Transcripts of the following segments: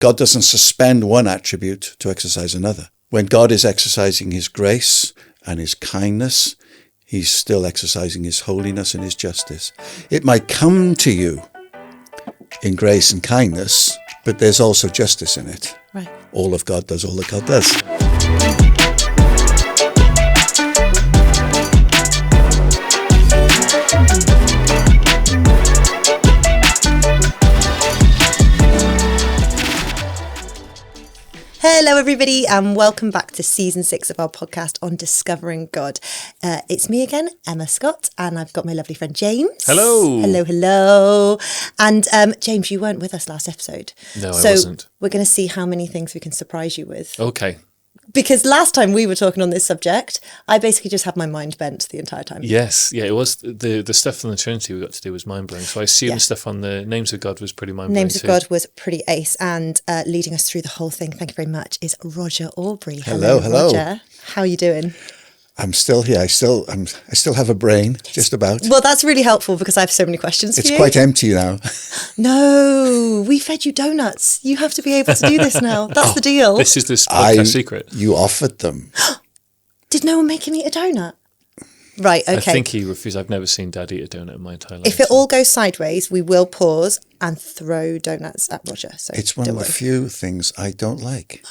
God doesn't suspend one attribute to exercise another. When God is exercising his grace and his kindness, he's still exercising his holiness and his justice. It might come to you in grace and kindness, but there's also justice in it. Right. All of God does all that God does. Hello, everybody, and welcome back to season 6 of our podcast on discovering God. It's me again, Emma Scott, and I've got my lovely friend James. Hello. Hello. And James, you weren't with us last episode. No, I wasn't. So we're going to see how many things we can surprise you with. Okay. Because last time we were talking on this subject, I basically just had my mind bent the entire time. Yes, yeah, it was the stuff on the Trinity we got to do was mind blowing. So I assume the stuff on the names of God was pretty mind blowing. Names of God was pretty ace, and leading us through the whole thing, thank you very much, is Roger Aubrey. Hello. Roger. How are you doing? I'm still here. I still have a brain, just about. Well, that's really helpful because I have so many questions for you. It's quite empty now. No, we fed you donuts. You have to be able to do this now. That's the deal. This is this podcast secret. You offered them. Did no one make him eat a donut? Right, okay. I think he refused. I've never seen Dad eat a donut in my entire life. If it all goes sideways, we will pause and throw donuts at Roger. So It's one of the few things I don't like.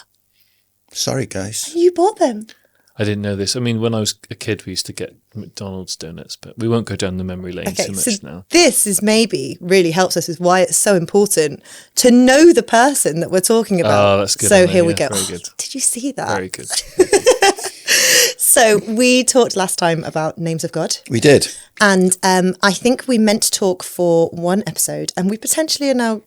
Sorry, guys. You bought them. I didn't know this. I mean, when I was a kid, we used to get McDonald's donuts, but we won't go down the memory lane too much now. This is maybe really helps us with why it's so important to know the person that we're talking about. Oh, that's good. So here we go. Very good. Did you see that? Very good. So we talked last time about names of God. We did. And I think we meant to talk for one episode, and we potentially are now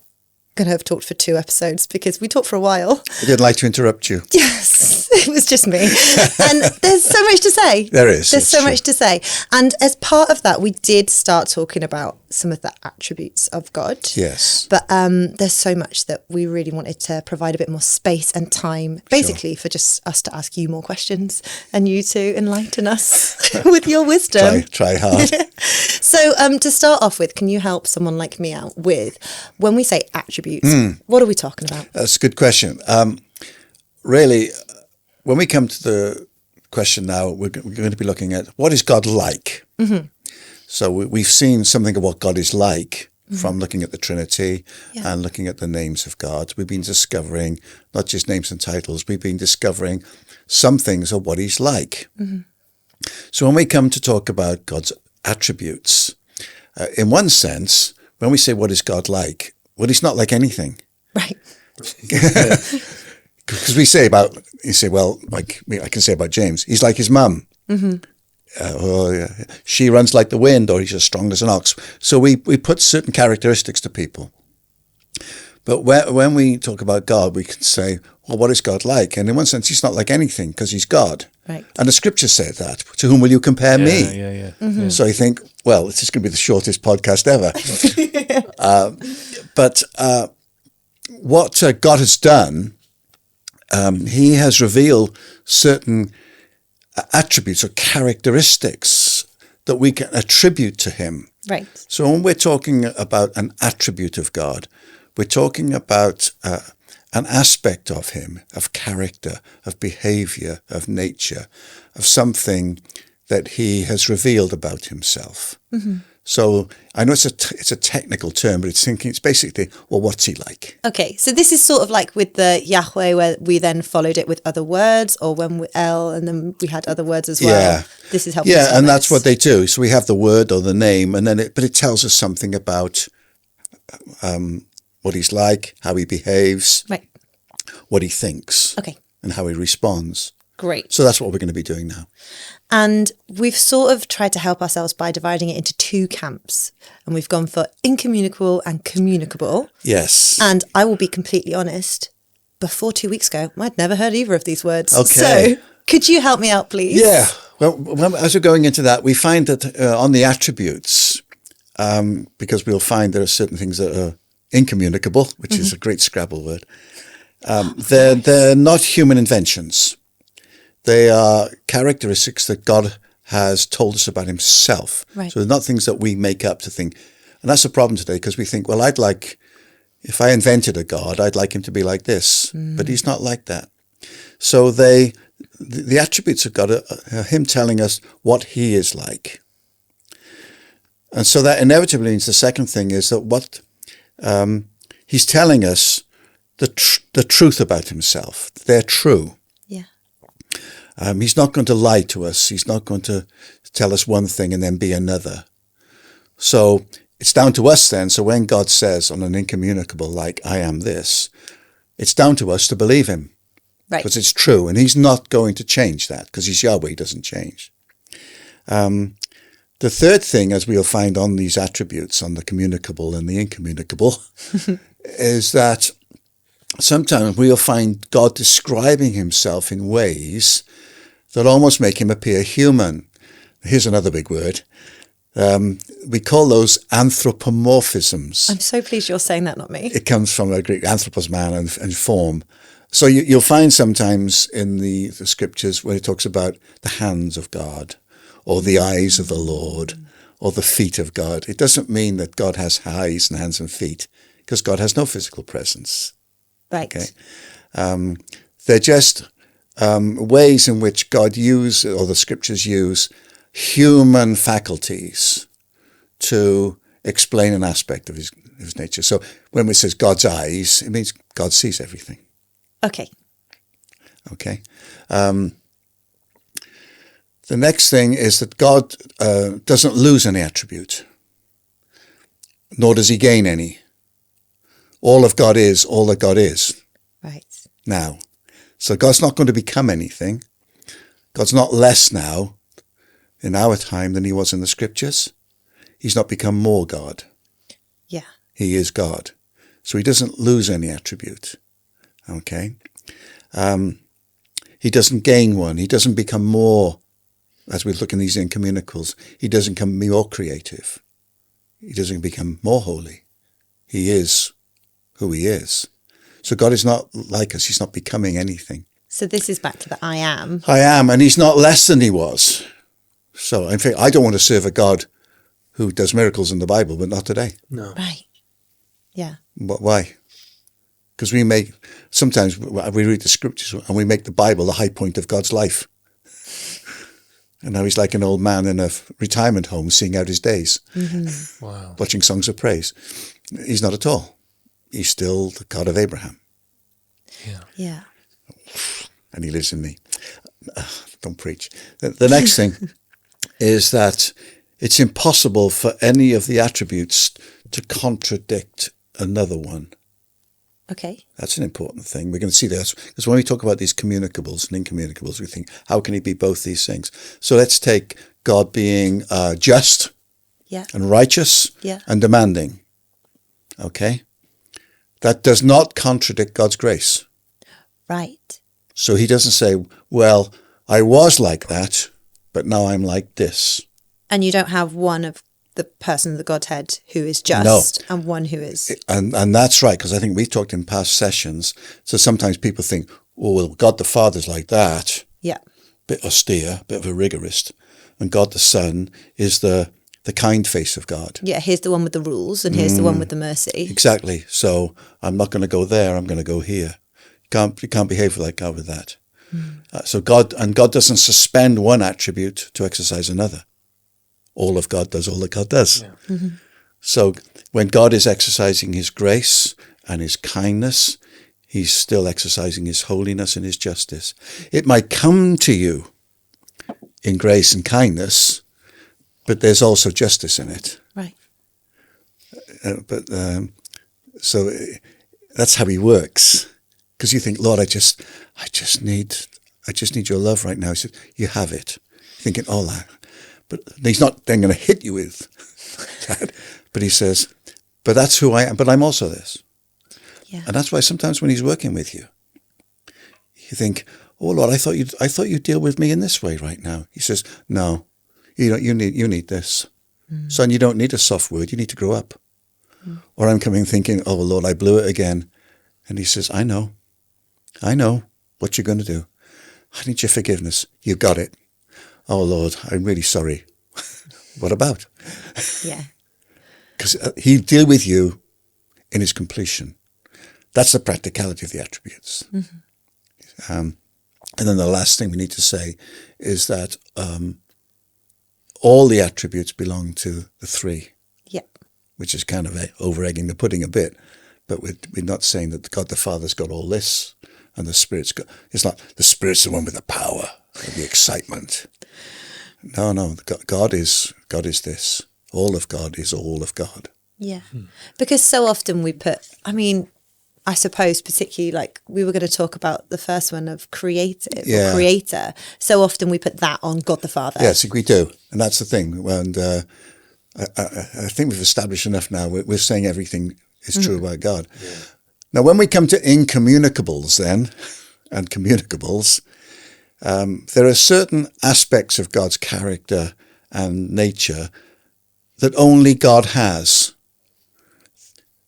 going to have talked for 2 episodes because we talked for a while. I didn't like to interrupt you. Yes, it was just me. And there's so much to say. There is. There's so much to say. And as part of that, we did start talking about some of the attributes of God. Yes. But there's so much that we really wanted to provide a bit more space and time, basically for just us to ask you more questions and you to enlighten us with your wisdom. Try hard. So to start off with, can you help someone like me out with, when we say attributes, what are we talking about? That's a good question. Really, when we come to the question now, we're going to be looking at what is God like? Mm-hmm. So we've seen something of what God is like from looking at the Trinity and looking at the names of God. We've been discovering not just names and titles, we've been discovering some things of what he's like. Mm-hmm. So when we come to talk about God's attributes, in one sense, when we say what is God like, well, he's not like anything. Right. Because I can say about James, he's like his mum. Mm-hmm. She runs like the wind, or he's as strong as an ox. So we put certain characteristics to people. But when we talk about God, we can say, well, what is God like? And in one sense, he's not like anything because he's God. Right. And the scripture said that. To whom will you compare me? Yeah. Mm-hmm. So you think, well, this is going to be the shortest podcast ever. But what God has done, he has revealed certain attributes or characteristics that we can attribute to him. Right. So when we're talking about an attribute of God, we're talking about an aspect of him, of character, of behavior, of nature, of something that he has revealed about himself. Mm-hmm. So I know it's a technical term, but it's basically, well, what's he like? Okay, so this is sort of like with the Yahweh, where we then followed it with other words, or when we El, and then we had other words as well. Yeah. This is helpful. Yeah, and that's what they do. So we have the word or the name, and then but it tells us something about what he's like, how he behaves, right, what he thinks, okay, and how he responds. Great. So that's what we're going to be doing now. And we've sort of tried to help ourselves by dividing it into 2 camps. And we've gone for incommunicable and communicable. Yes. And I will be completely honest, before 2 weeks ago, I'd never heard either of these words. Okay. So could you help me out, please? Yeah. Well, as we're going into that, we find that on the attributes, because we'll find there are certain things that are incommunicable, which is a great Scrabble word. They're not human inventions. They are characteristics that God has told us about himself. Right. So they're not things that we make up to think. And that's the problem today, because we think, well, I'd like, if I invented a God, I'd like him to be like this. But he's not like that. So the attributes of God are him telling us what he is like. And so that inevitably means the second thing is that what he's telling us the truth about himself. They're true. Yeah. He's not going to lie to us. He's not going to tell us one thing and then be another. So it's down to us then. So when God says on an incommunicable, like, I am this, it's down to us to believe him. Right. Because it's true. And he's not going to change that because he's Yahweh. He doesn't change. The third thing, as we'll find on these attributes, on the communicable and the incommunicable, is that sometimes we'll find God describing himself in ways that almost make him appear human. Here's another big word. We call those anthropomorphisms. I'm so pleased you're saying that, not me. It comes from the Greek anthropos, man, and form. So you'll find sometimes in the scriptures where it talks about the hands of God, or the eyes of the Lord, or the feet of God. It doesn't mean that God has eyes and hands and feet, because God has no physical presence. Right. Okay? They're just ways in which God uses, or the scriptures use, human faculties to explain an aspect of his nature. So when it says God's eyes, it means God sees everything. Okay. Okay. The next thing is that God doesn't lose any attribute, nor does he gain any. All of God is all that God is. Right. Now. So God's not going to become anything. God's not less now in our time than he was in the scriptures. He's not become more God. Yeah. He is God. So he doesn't lose any attribute. Okay. He doesn't gain one. He doesn't become more. As we look in these incommunicables, he doesn't become more creative. He doesn't become more holy. He is who he is. So God is not like us. He's not becoming anything. So this is back to the I am. I am, and he's not less than he was. So in fact, I don't want to serve a God who does miracles in the Bible, but not today. No. Right. Yeah. Why? Because sometimes we read the scriptures and we make the Bible the high point of God's life. And now he's like an old man in a retirement home seeing out his days, Wow. watching songs of praise. He's not at all. He's still the God of Abraham. Yeah. Yeah. And he lives in me. Don't preach. The next thing is that it's impossible for any of the attributes to contradict another one. Okay. That's an important thing. We're going to see this because when we talk about these communicables and incommunicables, we think, how can he be both these things? So let's take God being just and righteous and demanding. Okay? That does not contradict God's grace. Right. So he doesn't say, well, I was like that, but now I'm like this. And you don't have one of the person of the Godhead who is just and one who is... And that's right, because I think we've talked in past sessions. So sometimes people think, oh, well, God the Father's like that. Yeah. Bit austere, bit of a rigorist. And God the Son is the kind face of God. Yeah, here's the one with the rules and here's the one with the mercy. Exactly. So I'm not going to go there, I'm going to go here. You can't behave like God with that. So God doesn't suspend one attribute to exercise another. All of God does all that God does. Yeah. So when God is exercising his grace and his kindness, he's still exercising his holiness and his justice. It might come to you in grace and kindness, but there's also justice in it. Right. So that's how he works. Because you think, Lord, I just need your love right now. He said, you have it. Thinking, oh, that. But he's not then going to hit you with that. But he says, but that's who I am. But I'm also this. Yeah. And that's why sometimes when he's working with you, you think, oh Lord, I thought you'd deal with me in this way right now. He says, no, you need this. Son, you don't need a soft word. You need to grow up. Or I'm coming thinking, oh Lord, I blew it again. And he says, I know what you're going to do. I need your forgiveness. You got it. Oh, Lord, I'm really sorry. What about? Yeah. Because he'll deal with you in his completion. That's the practicality of the attributes. And then the last thing we need to say is that all the attributes belong to the three. Yep. Which is kind of over-egging the pudding a bit. But we're not saying that God the Father's got all this and the Spirit's got... It's not the Spirit's the one with the power and the excitement. No. God is this. All of God is all of God. Yeah. Because so often we put... I mean, I suppose particularly like we were going to talk about the first one of creative or creator. So often we put that on God the Father. Yes, we do. And that's the thing. And I think we've established enough now. We're saying everything is true about God. Yeah. Now, when we come to incommunicables then, and communicables, there are certain aspects of God's character and nature that only God has.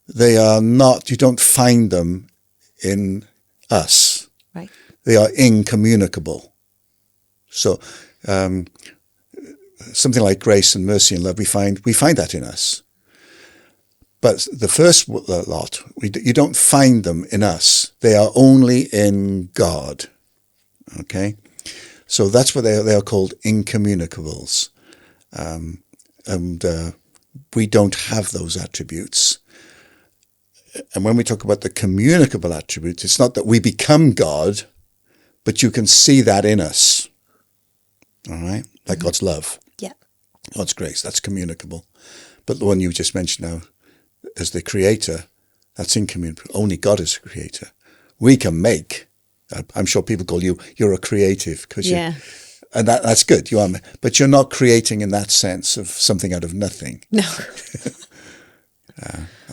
They are not, you don't find them in us. Right. They are incommunicable. So something like grace and mercy and love, we find that in us. But the first lot, you don't find them in us. They are only in God. Okay? So that's what they are called, incommunicables. And we don't have those attributes. And when we talk about the communicable attributes, it's not that we become God, but you can see that in us. All right? Like God's love. Yeah. God's grace, that's communicable. But the one you just mentioned now, as the creator, that's incommunicable. Only God is a creator. We can make. I'm sure people call you're a creative. And that's good. You are, but you're not creating in that sense of something out of nothing. No.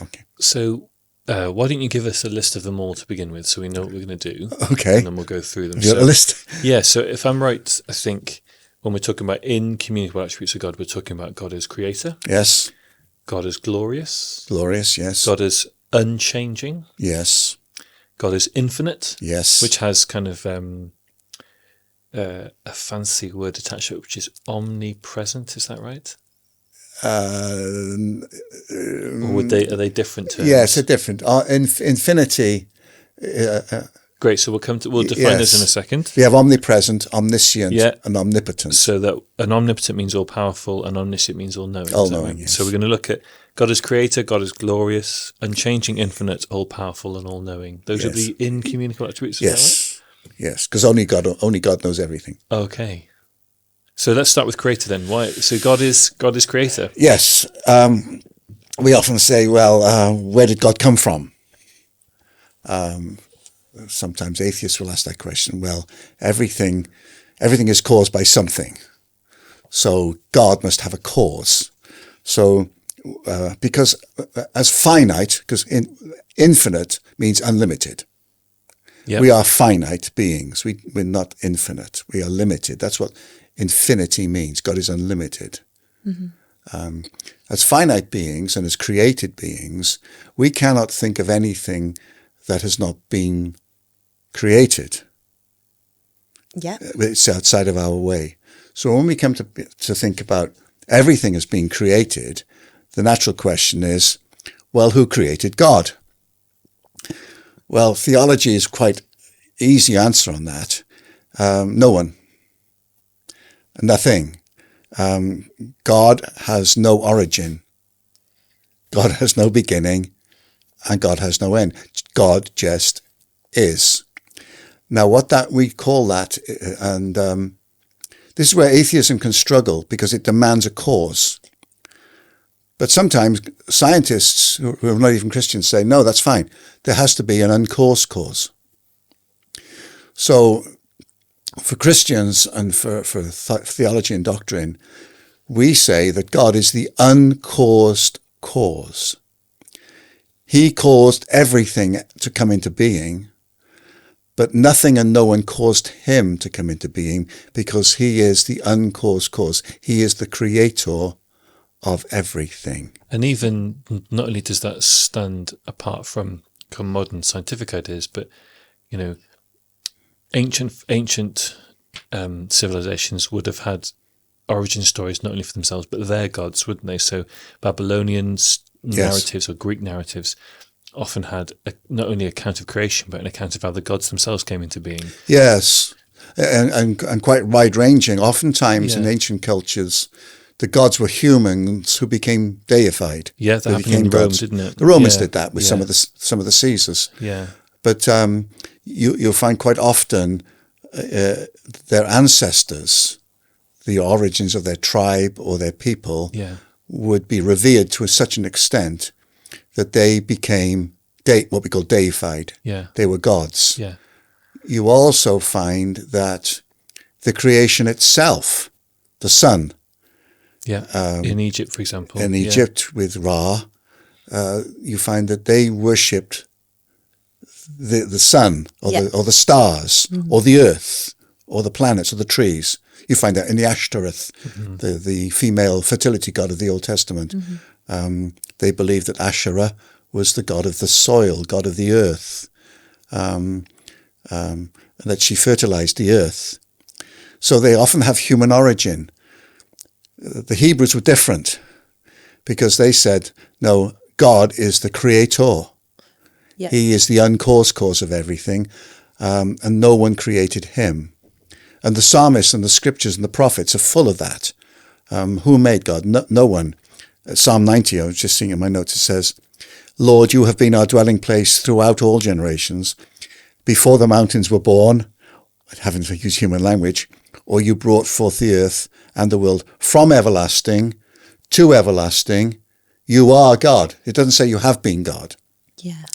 Okay. So why don't you give us a list of them all to begin with so we know what we're going to do? Okay. And then we'll go through them. You got a list? Yeah. So if I'm right, I think when we're talking about incommunicable attributes of God, we're talking about God as creator. Yes. God is glorious. Glorious, yes. God is unchanging. Yes. God is infinite. Yes. Which has kind of a fancy word attached to it, which is omnipresent. Is that right? Or are they different terms? Yes, they're different. Infinity. Great. So we'll define this in a second. We have omnipresent, omniscient, and omnipotent. So that an omnipotent means all powerful, and omniscient means all knowing. All knowing. Yes. So we're going to look at God as creator, God is glorious, unchanging, infinite, all powerful, and all knowing. Those are the incommunicable attributes. Yes. Yes, because only God knows everything. Okay. So let's start with creator then. Why? So God is creator. Yes. We often say, well, where did God come from? Sometimes atheists will ask that question. Well, everything is caused by something. So God must have a cause. So because as finite, because infinite means unlimited. Yep. We are finite beings. We're not infinite. We are limited. That's what infinity means. God is unlimited. Mm-hmm. As finite beings and as created beings, we cannot think of anything that has not been created. Yeah. It's outside of our way. So when we come to think about everything as being created, the natural question is, well, who created God? Well, theology is quite easy answer on that. No one. Nothing. God has no origin. God has no beginning, and God has no end. God just is. Now, we call that, and this is where atheism can struggle because it demands a cause. But sometimes scientists who are not even Christians say, no, that's fine. There has to be an uncaused cause. So for Christians and for theology and doctrine, we say that God is the uncaused cause. He caused everything to come into being, but nothing and no one caused him to come into being because he is the uncaused cause. He is the creator of everything. And even not only does that stand apart from modern scientific ideas, but ancient civilizations would have had origin stories not only for themselves but their gods, wouldn't they? So Babylonians narratives or Greek narratives often had not only an account of creation, but an account of how the gods themselves came into being. Yes, and quite wide-ranging. Oftentimes in ancient cultures, the gods were humans who became deified. Yeah, that happened in Rome, didn't it? The Romans did that with some of the Caesars. Yeah. But you'll find quite often their ancestors, the origins of their tribe or their people, would be revered to such an extent that they became what we call deified. Yeah. They were gods. Yeah. You also find that the creation itself, the sun. Yeah. In Egypt, for example. In Egypt with Ra, you find that they worshipped the sun or the stars or the earth or the planets or the trees. You find that in the Ashtoreth, the female fertility god of the Old Testament. They believed that Asherah was the god of the soil, god of the earth, and that she fertilized the earth. So they often have human origin. The Hebrews were different because they said, no, God is the creator. Yeah. He is the uncaused cause of everything, and no one created him. And the psalmists and the scriptures and the prophets are full of that. Who made God? No one. Psalm 90, I was just seeing in my notes, it says, Lord, you have been our dwelling place throughout all generations. Before the mountains were born, having to use human language, or you brought forth the earth and the world from everlasting to everlasting, you are God. It doesn't say you have been God. Yeah.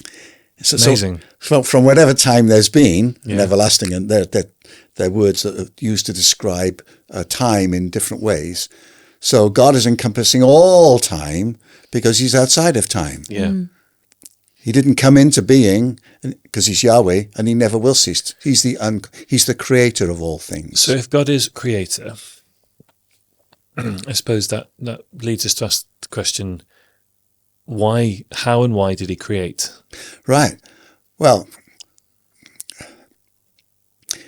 It's amazing. So from whatever time there's been, and everlasting, and they're words that are used to describe time in different ways. So God is encompassing all time because he's outside of time. Yeah. He didn't come into being because he's Yahweh, and he never will cease. He's the creator of all things. So if God is creator, I suppose that leads us to ask the question, why, how and why did he create? Right. Well,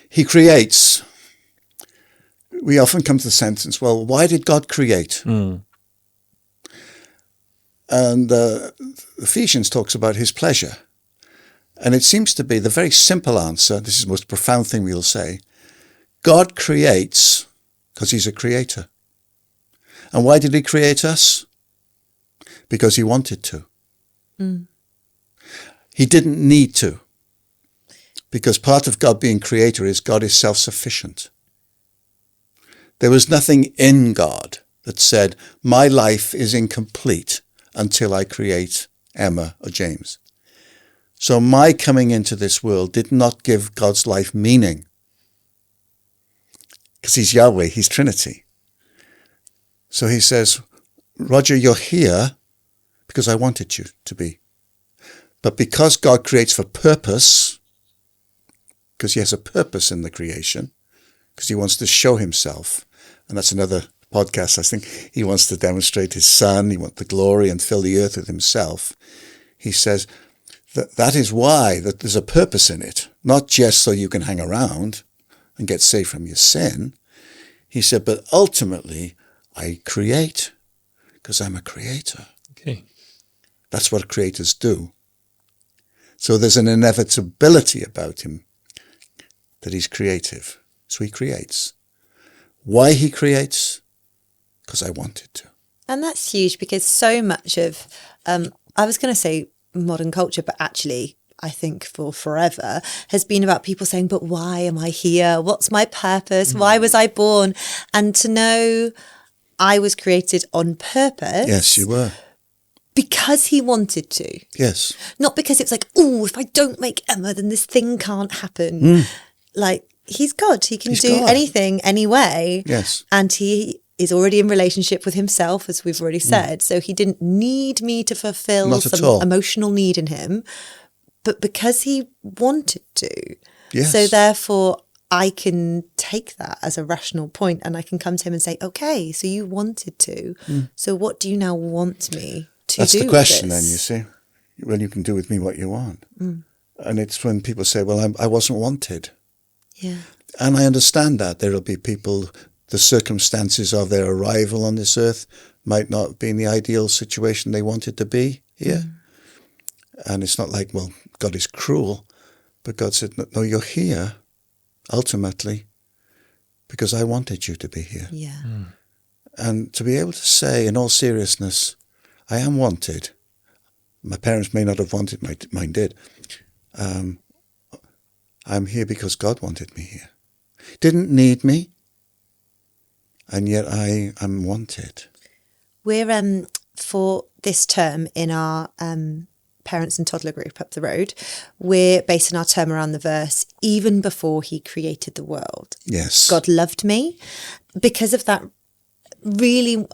he creates. We often come to the sentence, well, why did God create? And Ephesians talks about his pleasure. And it seems to be the very simple answer, this is the most profound thing we'll say, God creates because he's a creator. And why did he create us? Because he wanted to. He didn't need to. Because part of God being creator is God is self-sufficient. There was nothing in God that said, my life is incomplete until I create Emma or James. So my coming into this world did not give God's life meaning. Because he's Yahweh, he's Trinity. So he says, Roger, you're here because I wanted you to be. But because God creates for purpose, because he has a purpose in the creation, because he wants to show himself, and that's another podcast, I think he wants to demonstrate his son, he wants the glory and fill the earth with himself. He says that is why that there's a purpose in it, not just so you can hang around and get saved from your sin. He said, but ultimately, I create because I'm a creator. Okay. That's what creators do. So there's an inevitability about him that he's creative. So he creates. Why he creates? Because I wanted to. And that's huge because so much of, I was going to say modern culture, but actually I think for forever has been about people saying, but why am I here? What's my purpose? Why was I born? And to know I was created on purpose. Yes, you were. Because he wanted to. Yes. Not because it's like, oh, if I don't make Emma, then this thing can't happen. Like, he's God. He can do anything, anyway. Yes. And he is already in relationship with himself, as we've already said. So he didn't need me to fulfill some emotional need in him. But because he wanted to. Yes. So therefore, I can take that as a rational point and I can come to him and say, okay, so you wanted to. So what do you now want me to do? That's the question then, you see. Well, you can do with me what you want. And it's when people say, well, I wasn't wanted. Yeah. And I understand that. There will be people, the circumstances of their arrival on this earth might not be in the ideal situation they wanted to be here. And it's not like, well, God is cruel, but God said, no, you're here ultimately because I wanted you to be here. Yeah. And to be able to say in all seriousness, I am wanted. My parents may not have wanted, mine did. I'm here because God wanted me here. Didn't need me, and yet I'm wanted. We're for this term in our parents and toddler group up the road, we're basing our term around the verse, even before he created the world. Yes. God loved me. Because of that, really,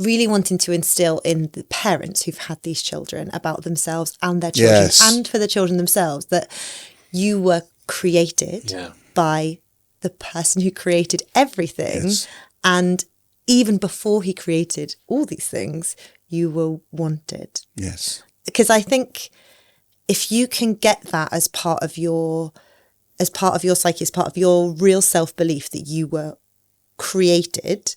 really wanting to instill in the parents who've had these children about themselves and their children, Yes. and for the children themselves, that you were created by the person who created everything. Yes. And even before he created all these things, you were wanted. Yes. Because I think if you can get that as part of your psyche, as part of your real self-belief that you were created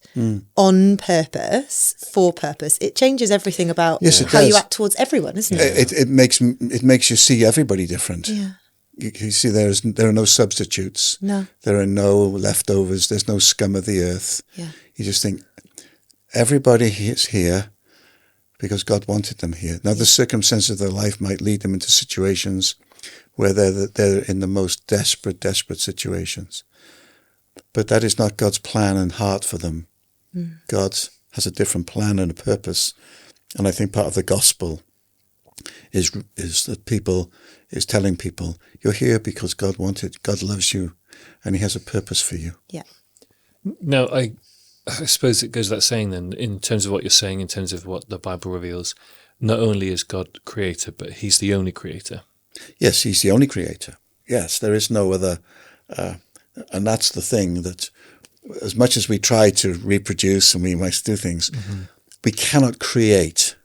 on purpose, for purpose, it changes everything about how you act towards everyone, isn't it? It makes you see everybody different. Yeah. You see, there are no substitutes. No. There are no leftovers. There's no scum of the earth. Yeah. You just think everybody is here because God wanted them here. Now, the circumstances of their life might lead them into situations where they're in the most desperate situations. But that is not God's plan and heart for them. God has a different plan and a purpose. And I think part of the gospel is that is telling people, you're here because God loves you, and he has a purpose for you. Yeah. Now, I suppose it goes without saying then, in terms of what you're saying, in terms of what the Bible reveals, not only is God creator, but he's the only creator. Yes, he's the only creator. Yes, there is no other. And that's the thing, that as much as we try to reproduce and we might do things, we cannot create.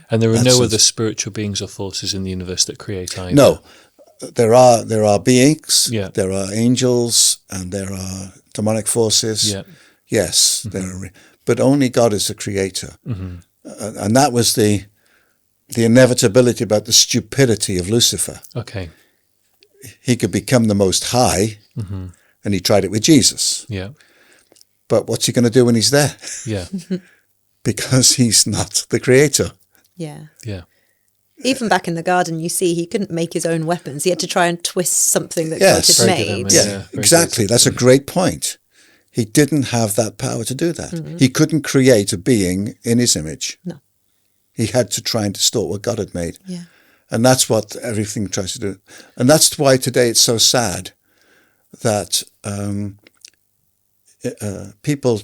And there are no other spiritual beings or forces in the universe that create either. No, there are beings, Yeah. there are angels, and there are demonic forces. Yeah. Yes, there are, but only God is the creator. And that was the inevitability about the stupidity of Lucifer. Okay. He could become the Most High, and he tried it with Jesus. Yeah. But what's he going to do when he's there? Yeah. Because he's not the creator. Yeah. Yeah. Even back in the garden, you see, he couldn't make his own weapons. He had to try and twist something that Yes. God had Very good, made. Emma. Yeah, very exactly. good. That's a great point. He didn't have that power to do that. He couldn't create a being in his image. No. He had to try and distort what God had made. Yeah. And that's what everything tries to do. And that's why today it's so sad that people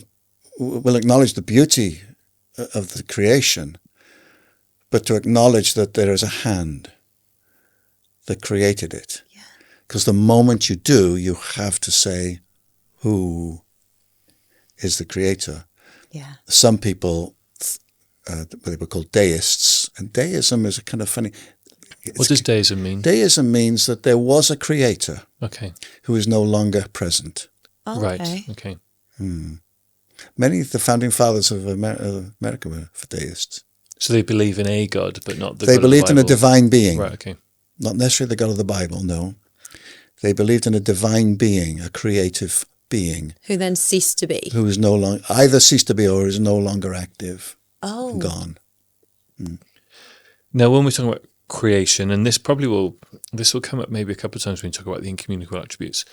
will acknowledge the beauty of the creation, but to acknowledge that there is a hand that created it. Because the moment you do, you have to say, who is the creator? Yeah. Some people, they were called deists, and deism is a kind of funny... What does deism mean? Deism means that there was a creator Okay. who is no longer present. Oh, Right. okay. Okay. Many of the founding fathers of America were deists. So they believe in a God, but not the They God of the believed in a Bible. divine being. Right. Okay. Not necessarily the God of the Bible, no. They believed in a divine being, a creative being, Who then ceased to be. who is no longer, either ceased to be or is no longer active, Oh. gone. Now, when we're talking about creation, and this will come up maybe a couple of times when we talk about the incommunicable attributes.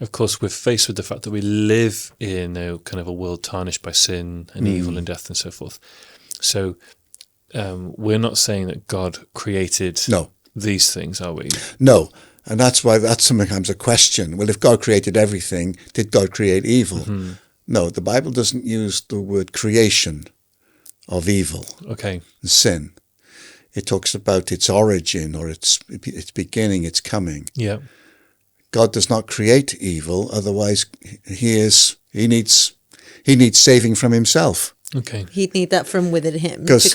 Of course, we're faced with the fact that we live in a kind of a world tarnished by sin and evil and death and so forth. So we're not saying that God created these things, are we? No. And that's why that's sometimes a question. Well, if God created everything, did God create evil? No, the Bible doesn't use the word creation of evil Okay. and sin. It talks about its origin or its beginning, its coming. Yeah. God does not create evil, otherwise he needs saving from himself. Okay. He'd need that from within him. Because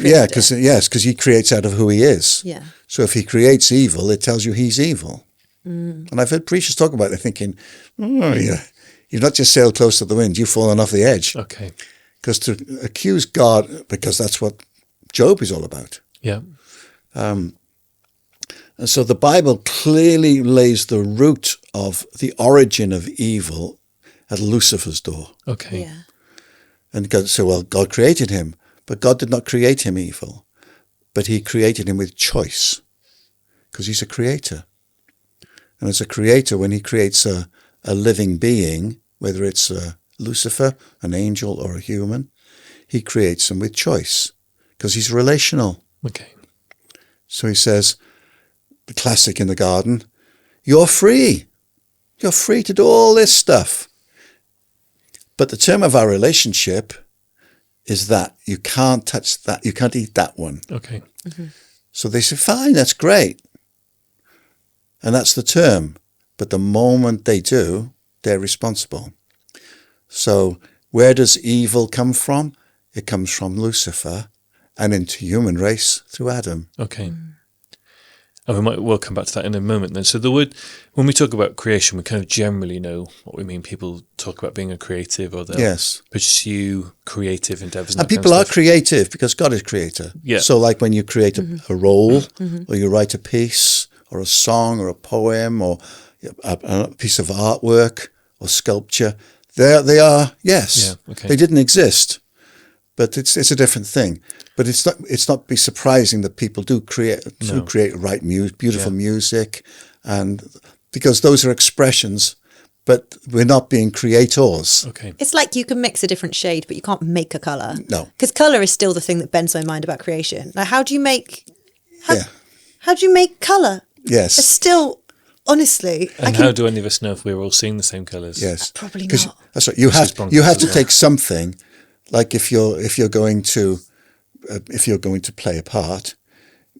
he creates out of who he is. Yeah. So if he creates evil, it tells you he's evil. And I've heard preachers talk about it thinking, you've not just sailed close to the wind, you've fallen off the edge. Okay. Because to accuse God, because that's what Job is all about. Yeah. And so the Bible clearly lays the root of the origin of evil at Lucifer's door. Okay. Yeah. And God said, well, God created him, but God did not create him evil, but he created him with choice, because he's a creator. And as a creator, when he creates a living being, whether it's Lucifer, an angel, or a human, he creates them with choice, because he's relational. Okay. So he says, the classic in the garden, you're free. You're free to do all this stuff. But the term of our relationship is that you can't touch that, you can't eat that one. Okay. So they say, fine, that's great. And that's the term. But the moment they do, they're responsible. So where does evil come from? It comes from Lucifer and into human race through Adam. Okay. And we'll come back to that in a moment then. So the word, when we talk about creation, we kind of generally know what we mean. People talk about being a creative, or they'll pursue creative endeavors. And people are creative because God is creator. Yeah. So like when you create a role, or you write a piece, or a song, or a poem, or a piece of artwork, or sculpture, they are, yes. Yeah, okay. They didn't exist, but it's a different thing. But it's not be surprising that people do write beautiful music, and because those are expressions, but we're not being creators. Okay. It's like you can mix a different shade, but you can't make a colour. No. Because colour is still the thing that bends my mind about creation. Like, how do you make colour? Yes. It's still, honestly... And how do any of us know if we're all seeing the same colours? Yes. Probably not. That's right. You have to take something, like if you're going to play a part,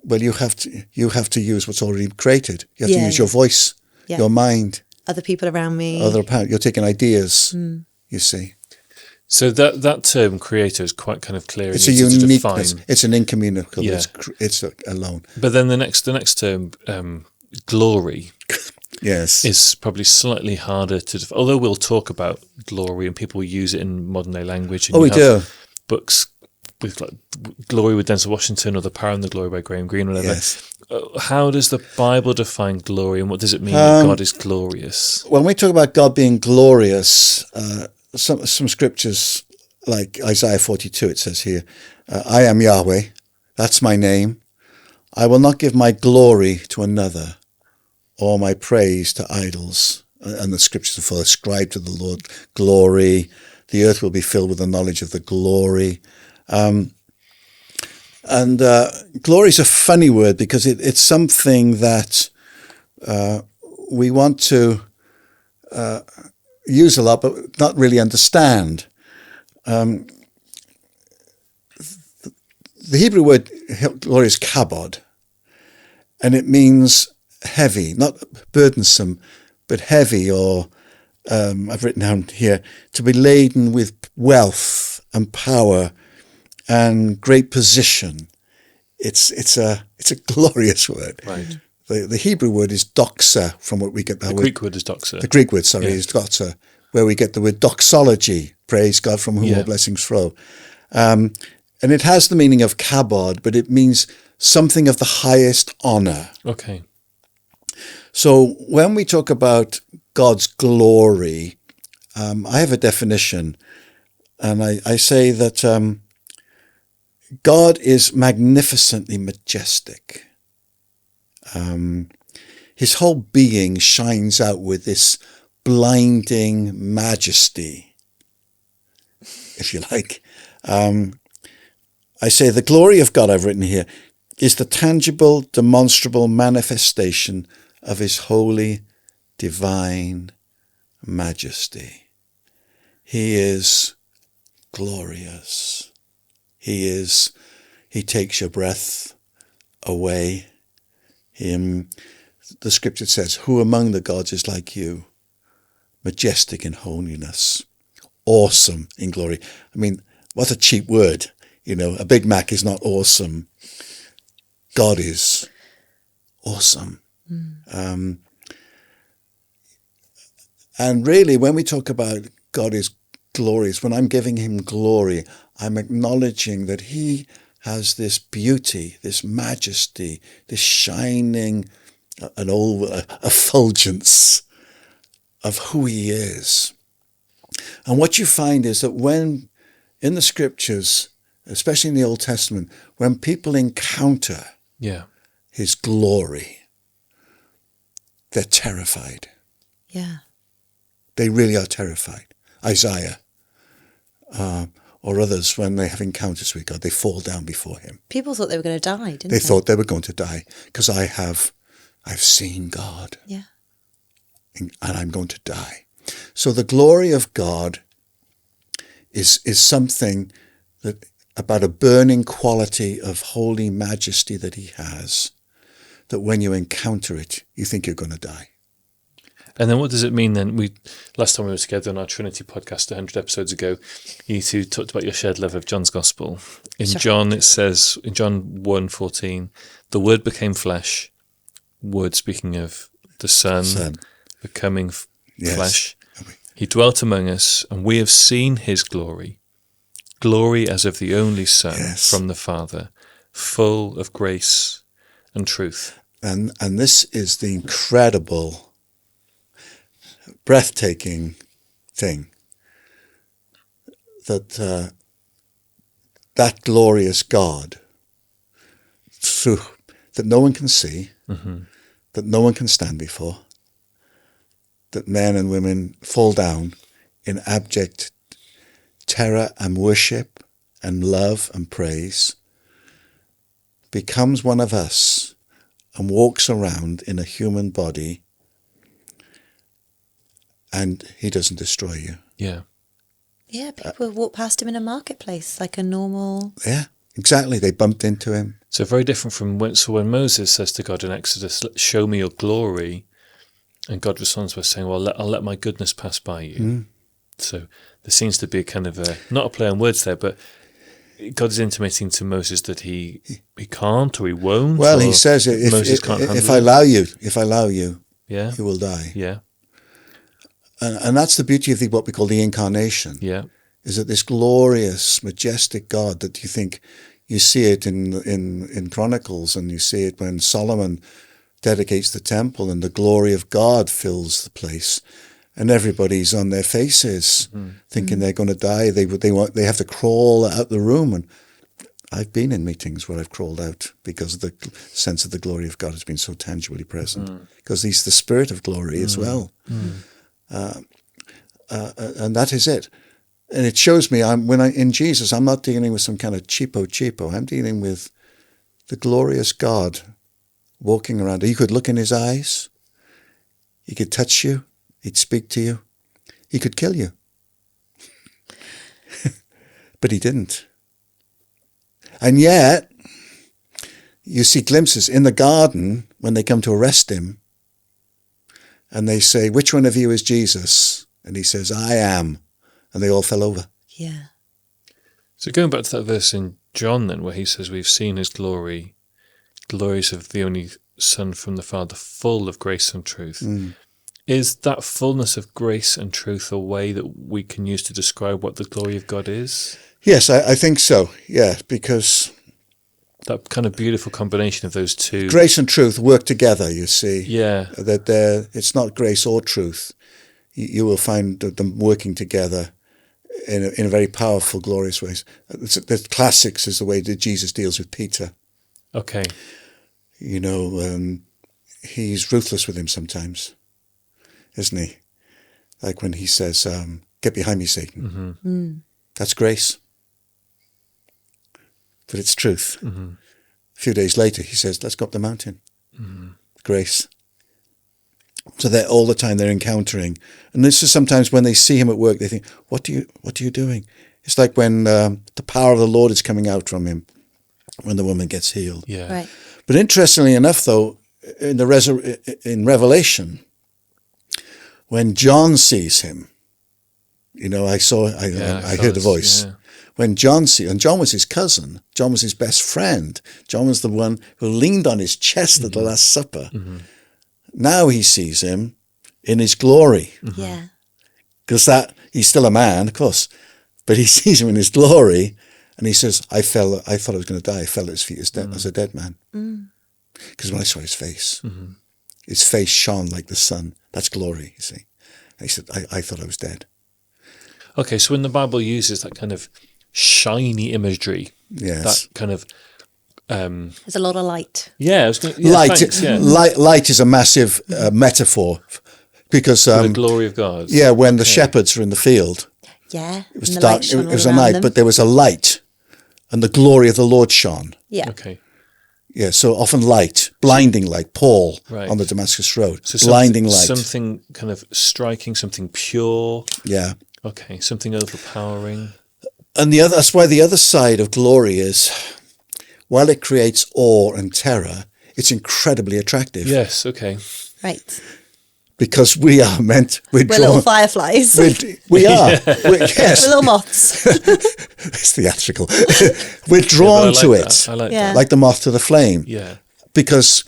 well, you have to use what's already created. You have to use your voice, your mind, other people around me. You're taking ideas. You see. So that term creator is quite kind of clear. It's a uniqueness. It's an incommunicable. Yeah. It's alone. But then the next term, glory. Yes. Is probably slightly harder to although we'll talk about glory and people use it in modern day language. And we do. Books with like Glory with Denzel Washington, or The Power and the Glory by Graham Greene, whatever. Yes. How does the Bible define glory, and what does it mean that God is glorious? When we talk about God being glorious, some scriptures like Isaiah 42, it says here, I am Yahweh, that's my name. I will not give my glory to another, or my praise to idols. And the scriptures are full, ascribe to the Lord glory. The earth will be filled with the knowledge of the glory. Glory is a funny word because it's something that we want to use a lot, but not really understand. The Hebrew word glory is kabod, and it means heavy, not burdensome, but heavy, or I've written down here, to be laden with wealth and power and great position. It's a glorious word. Right. The Hebrew word is doxa, from what we get that The word. Greek word is doxa. The Greek word, is doxa, where we get the word doxology, praise God from whom all blessings flow. And it has the meaning of kabod, but it means something of the highest honor. Okay. So when we talk about God's glory, I have a definition, and I say that God is magnificently majestic. His whole being shines out with this blinding majesty, if you like. I say the glory of God, I've written here, is the tangible, demonstrable manifestation of his holy, divine majesty. He is glorious. He takes your breath away. The scripture says, who among the gods is like you? Majestic in holiness, awesome in glory. I mean, what a cheap word. You know, a Big Mac is not awesome. God is awesome. And really, when we talk about God is glorious, when I'm giving him glory, I'm acknowledging that he has this beauty, this majesty, this shining an old effulgence of who he is. And what you find is that when in the scriptures, especially in the Old Testament, when people encounter his glory, they're terrified. Yeah. They really are terrified. Isaiah or others, when they have encounters with God, they fall down before him. People thought they were going to die, didn't they? They thought they were going to die because I've seen God. Yeah. And I'm going to die. So the glory of God is something that about a burning quality of holy majesty that he has, that when you encounter it, you think you're going to die. And then what does it mean then? Last time we were together on our Trinity podcast 100 episodes ago, you two talked about your shared love of John's Gospel. In John, it says, in John 1:14, the Word became flesh, Word speaking of the Son. Becoming flesh. He dwelt among us, and we have seen his glory, glory as of the only Son from the Father, full of grace and truth. And this is the incredible, breathtaking thing, that that glorious God, that no one can see, that no one can stand before, that men and women fall down in abject terror and worship and love and praise, becomes one of us and walks around in a human body, and he doesn't destroy you. Yeah. Yeah, people walk past him in a marketplace like a normal... Yeah, exactly. They bumped into him. So very different from when Moses says to God in Exodus, show me your glory, and God responds by saying, well, I'll let my goodness pass by you. So there seems to be a kind of not a play on words there, but God is intimating to Moses that he can't or he won't. Well, he says, if I allow you, you will die. Yeah. And that's the beauty of what we call the incarnation. Yeah. Is that this glorious, majestic God that you think, you see it in Chronicles, and you see it when Solomon dedicates the temple and the glory of God fills the place, and everybody's on their faces thinking they're going to die. They have to crawl out the room. And I've been in meetings where I've crawled out because the sense of the glory of God has been so tangibly present, because he's the Spirit of glory as well. And that is it. And it shows me in Jesus, I'm not dealing with some kind of cheapo. I'm dealing with the glorious God walking around. You could look in his eyes. He could touch you. He'd speak to you. He could kill you. But he didn't. And yet, you see glimpses in the garden when they come to arrest him, and they say, which one of you is Jesus? And he says, I am. And they all fell over. Yeah. So going back to that verse in John then, where he says, we've seen his glory, glories of the only Son from the Father, full of grace and truth. Is that fullness of grace and truth a way that we can use to describe what the glory of God is? Yes, I think so. Yeah, because that kind of beautiful combination of those two. Grace and truth work together, you see. Yeah. That it's not grace or truth. You will find them working together in a very powerful, glorious ways. The classics is the way that Jesus deals with Peter. Okay. You know, he's ruthless with him sometimes, isn't he? Like when he says, get behind me, Satan. That's grace. But it's truth. A few days later, he says, let's go up the mountain. Grace. So they're all the time they're encountering. And this is sometimes when they see him at work, they think, what are you doing? It's like when the power of the Lord is coming out from him when the woman gets healed. Yeah. Right. But interestingly enough, though, in Revelation, when John sees him, you know, I heard a voice. Yeah. When John and John was his cousin, John was his best friend. John was the one who leaned on his chest at the Last Supper. Now he sees him in his glory. Yeah. Because he's still a man, of course, but he sees him in his glory, and he says, I thought I was going to die. I fell at his feet as a dead man. Because when I saw his face, His face shone like the sun. That's glory, you see. And he said, I thought I was dead. Okay, so when the Bible uses that kind of shiny imagery, Yes. that kind of There's a lot of light. yeah, I was gonna, yeah, Light, thanks, yeah. light is a massive metaphor because The glory of God. yeah, when the shepherds were in the field, Yeah. it was dark. It was a night, them. but there was a light, and the glory of the Lord shone. Yeah. Okay. Yeah, so often light, blinding light. Paul Right. on the Damascus Road, So blinding light. something kind of striking, something pure. Yeah, Okay, something overpowering. and that's why the other side of glory is, while it creates awe and terror, it's incredibly attractive. Yes. Okay. Right. Because we are meant. We're We're little drawn. fireflies. We are. Yes, We're little moths. it's theatrical. We're Yeah, drawn but I to like it, that. I like Yeah. that. like the moth to the flame, Yeah. because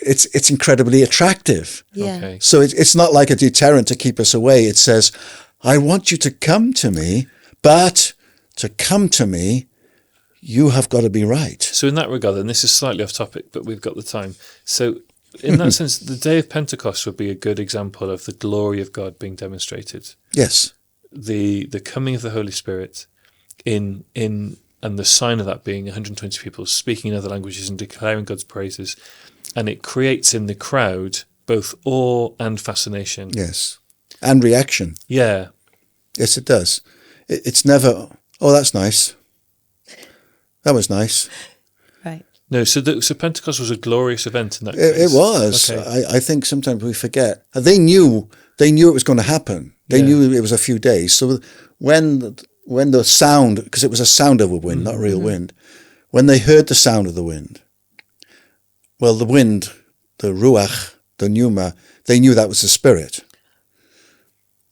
it's incredibly attractive. Yeah. Okay. So it's not like a deterrent to keep us away. It says, I want you to come to me, but to come to me, you have got to be right. So in that regard, and this is slightly off topic, but we've got the time. So in that sense, the day of Pentecost would be a good example of the glory of God being demonstrated. Yes. The coming of the Holy Spirit in and the sign of that being 120 people speaking in other languages and declaring God's praises. And it creates in the crowd both awe and fascination. Yes. And reaction. Yeah. Yes, it does. It's never, oh, that's nice. That was nice. Right. No, so Pentecost was a glorious event in that It case. was. Okay. I think sometimes we forget. They knew it was going to happen. They Yeah. knew it was a few days. So when the sound, because it was a sound of a wind, not real wind, when they heard the sound of the wind, well, the wind, the ruach, the pneuma, they knew that was the Spirit.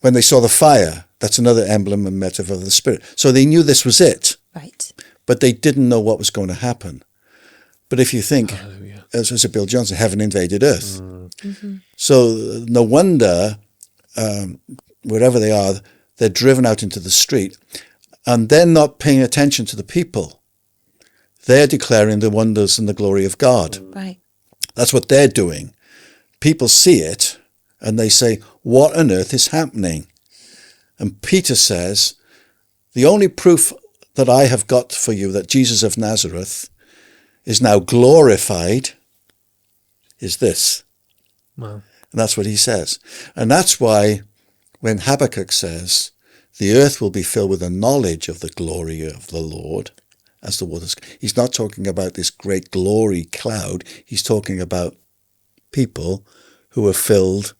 When they saw the fire, that's another emblem and metaphor of the Spirit. So they knew this was it, Right. but they didn't know what was going to happen. But if you think, Hallelujah. as was Bill Johnson, heaven invaded earth. So no wonder, wherever they are, they're driven out into the street and they're not paying attention to the people. They're declaring the wonders and the glory of God. Right. That's what they're doing. People see it and they say, what on earth is happening? And Peter says, the only proof that I have got for you that Jesus of Nazareth is now glorified is this. Wow. And that's what he says. And that's why when Habakkuk says, the earth will be filled with the knowledge of the glory of the Lord as the waters. He's not talking about this great glory cloud. He's talking about people who are filled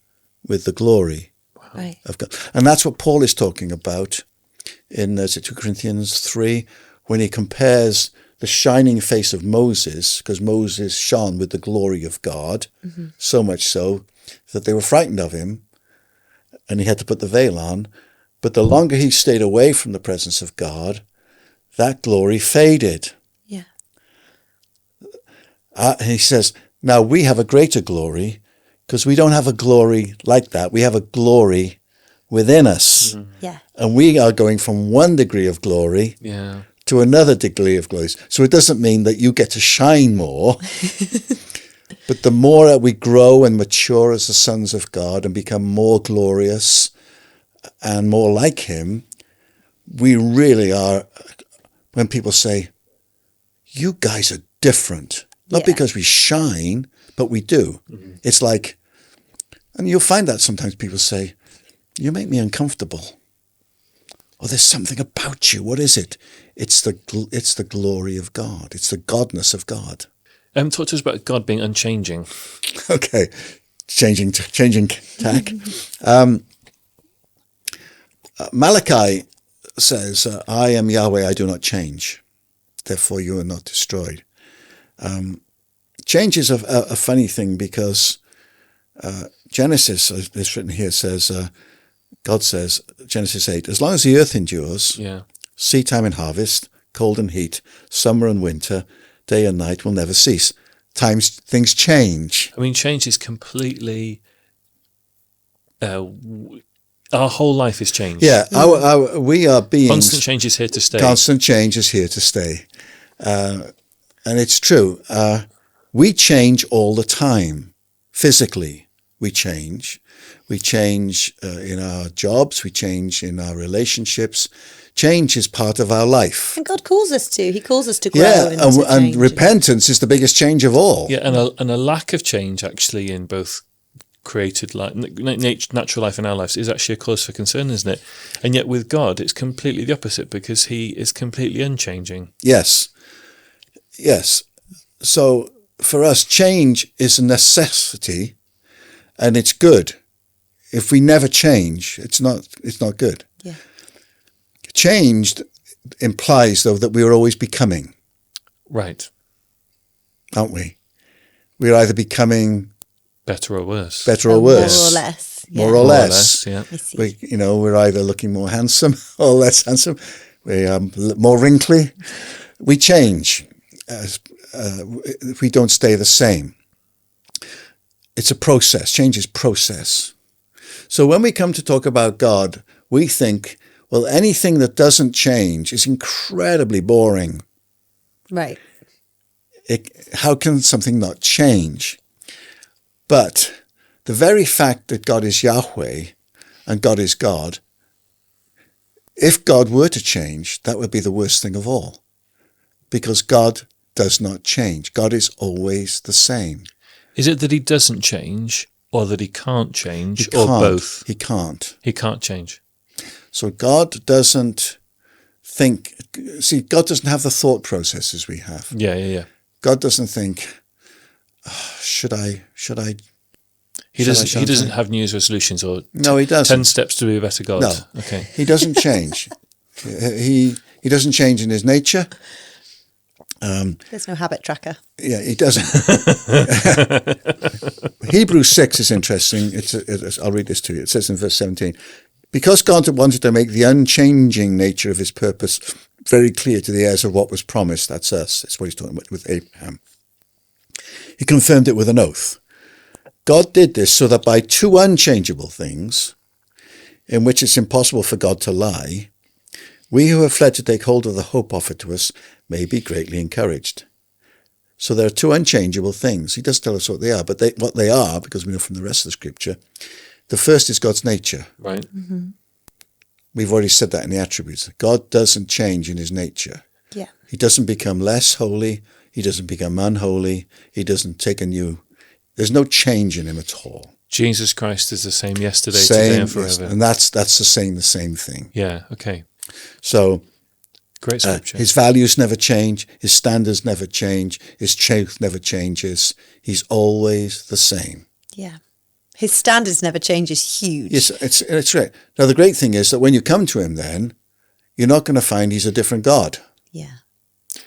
with the glory Right. of God. And that's what Paul is talking about in 2 Corinthians 3, when he compares the shining face of Moses, because Moses shone with the glory of God, so much so that they were frightened of him, and he had to put the veil on. But the longer he stayed away from the presence of God, that glory faded. Yeah. And he says, now we have a greater glory, because we don't have a glory like that. We have a glory within us. Yeah. And we are going from one degree of glory Yeah. to another degree of glory. So it doesn't mean that you get to shine more, but the more that we grow and mature as the sons of God and become more glorious and more like him, we really are, when people say, you guys are different, not Yeah. because we shine, but we do. It's like, and you'll find that sometimes people say, you make me uncomfortable. Or there's something about you. What is it? It's the glory of God. It's the godness of God. Talk to us about God being unchanging. Okay, changing tack. Malachi says, I am Yahweh, I do not change. Therefore you are not destroyed. Change is a funny thing because Genesis, as it's written here, says, God says, Genesis 8, as long as the earth endures, Yeah. seed time and harvest, cold and heat, summer and winter, day and night will never cease. Things change. I mean, change is completely. Our whole life is changed. Yeah, we are beings. Constant change is here to stay. Constant change is here to stay. And it's true. We change all the time, physically, we change. We change in our jobs. We change in our relationships. Change is part of our life. And God calls us to. He calls us to grow Yeah, and to and change. repentance is the biggest change of all. Yeah, and a lack of change actually in both created life, natural life in our lives is actually a cause for concern, isn't it? And yet with God, it's completely the opposite because he is completely unchanging. Yes. Yes. So for us, change is a necessity and it's good. If we never change, it's not good. Yeah. Changed implies, though, that we are always becoming. Right. Aren't we? We're either becoming Better or worse. better or worse. More or less. Yeah. More or less. Yeah. I see. We're either looking more handsome or less handsome. We are more wrinkly. We change. We don't stay the same. It's a process. Change is process. So when we come to talk about God, we think, well, anything that doesn't change is incredibly boring. Right. How can something not change? But the very fact that God is Yahweh and God is God, if God were to change, that would be the worst thing of all. Because God does not change. God is always the same. Is it that he doesn't change or that he can't change He or can't. both? He can't. He can't change. So God doesn't think, see, God doesn't have the thought processes we have. Yeah. God doesn't think, should I? He Shall I? doesn't have New Year's resolutions or No, he doesn't. 10 steps to be a better God. No. Okay. He doesn't change. He doesn't change in his nature. There's no habit tracker. Yeah, he doesn't. Hebrews 6 is interesting. I'll read this to you. It says in verse 17, because God wanted to make the unchanging nature of his purpose very clear to the heirs of what was promised, that's us. That's what he's talking about with Abraham. He confirmed it with an oath. God did this so that by two unchangeable things, in which it's impossible for God to lie, we who have fled to take hold of the hope offered to us may be greatly encouraged. So there are two unchangeable things. He does tell us what they are, but what they are, because we know from the rest of the scripture, the first is God's nature. Right. Mm-hmm. We've already said that in the attributes. God doesn't change in his nature. Yeah. He doesn't become less holy. He doesn't become unholy. He doesn't take a new... There's no change in him at all. Jesus Christ is the same yesterday, today, and forever. Yes, and that's the same thing. Yeah, okay. So Great scripture. his values never change. His standards never change. His truth never changes. He's always the same. Yeah. His standards never change is huge. Yes, it's right. Now, the great thing is that when you come to him then, you're not going to find he's a different God. Yeah.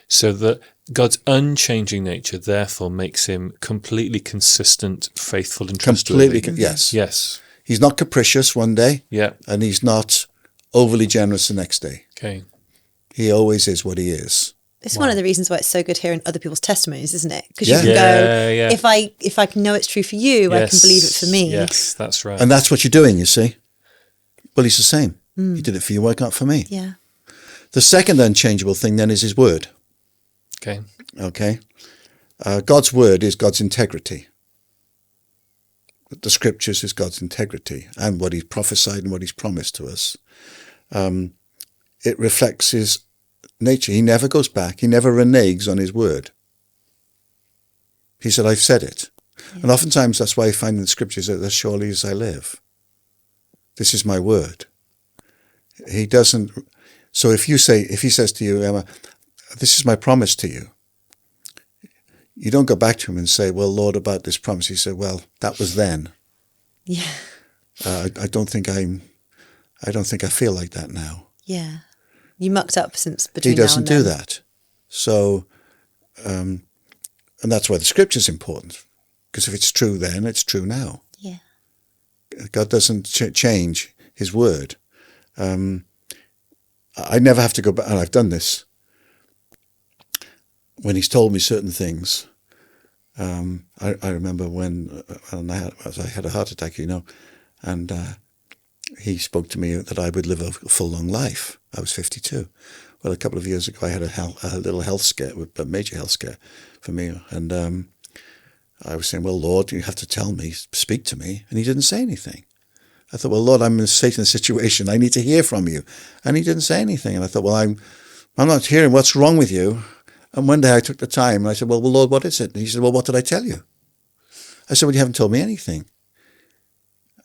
So that God's unchanging nature therefore makes him completely consistent, faithful and trustworthy. Completely, yes. Yes. He's not capricious one day, Yeah. and he's not overly generous the next day. Okay. He always is what he is. It's one of the reasons why it's so good hearing other people's testimonies, isn't it? Because Yeah. you can go, Yeah. if I know it's true for you, I can believe it for me. Yes, that's right. And that's what you're doing, you see. Well, he's the same. He did it for you, why can't for me? Yeah. The second unchangeable thing then is his word. Okay. Okay? God's word is God's integrity. The scriptures is God's integrity and what he's prophesied and what he's promised to us. It reflects his nature. He never goes back. He never reneges on his word. He said, I've said it. Yeah. And oftentimes that's why I find in the scriptures that as surely as I live, this is my word. He doesn't. So if he says to you, Emma, this is my promise to you, you don't go back to him and say, well, Lord, about this promise. He said, well, that was then. Yeah. I don't think I feel like that now. Yeah. You mucked up since between He doesn't now and do then. that. So, and that's why the scripture's important. Because if it's true then, it's true now. Yeah. God doesn't change his word. I never have to go back, and I've done this. When he's told me certain things, I remember when I had a heart attack, and he spoke to me that I would live a full, long life. I was 52. Well, a couple of years ago, I had a little health scare, a major health scare for me, and I was saying, well, Lord, you have to tell me, speak to me. And he didn't say anything. I thought, well, Lord, I'm in a Satan situation. I need to hear from you. And he didn't say anything. And I thought, well, I'm not hearing what's wrong with you. And one day I took the time and I said, well, Lord, what is it? And he said, well, what did I tell you? I said, well, you haven't told me anything.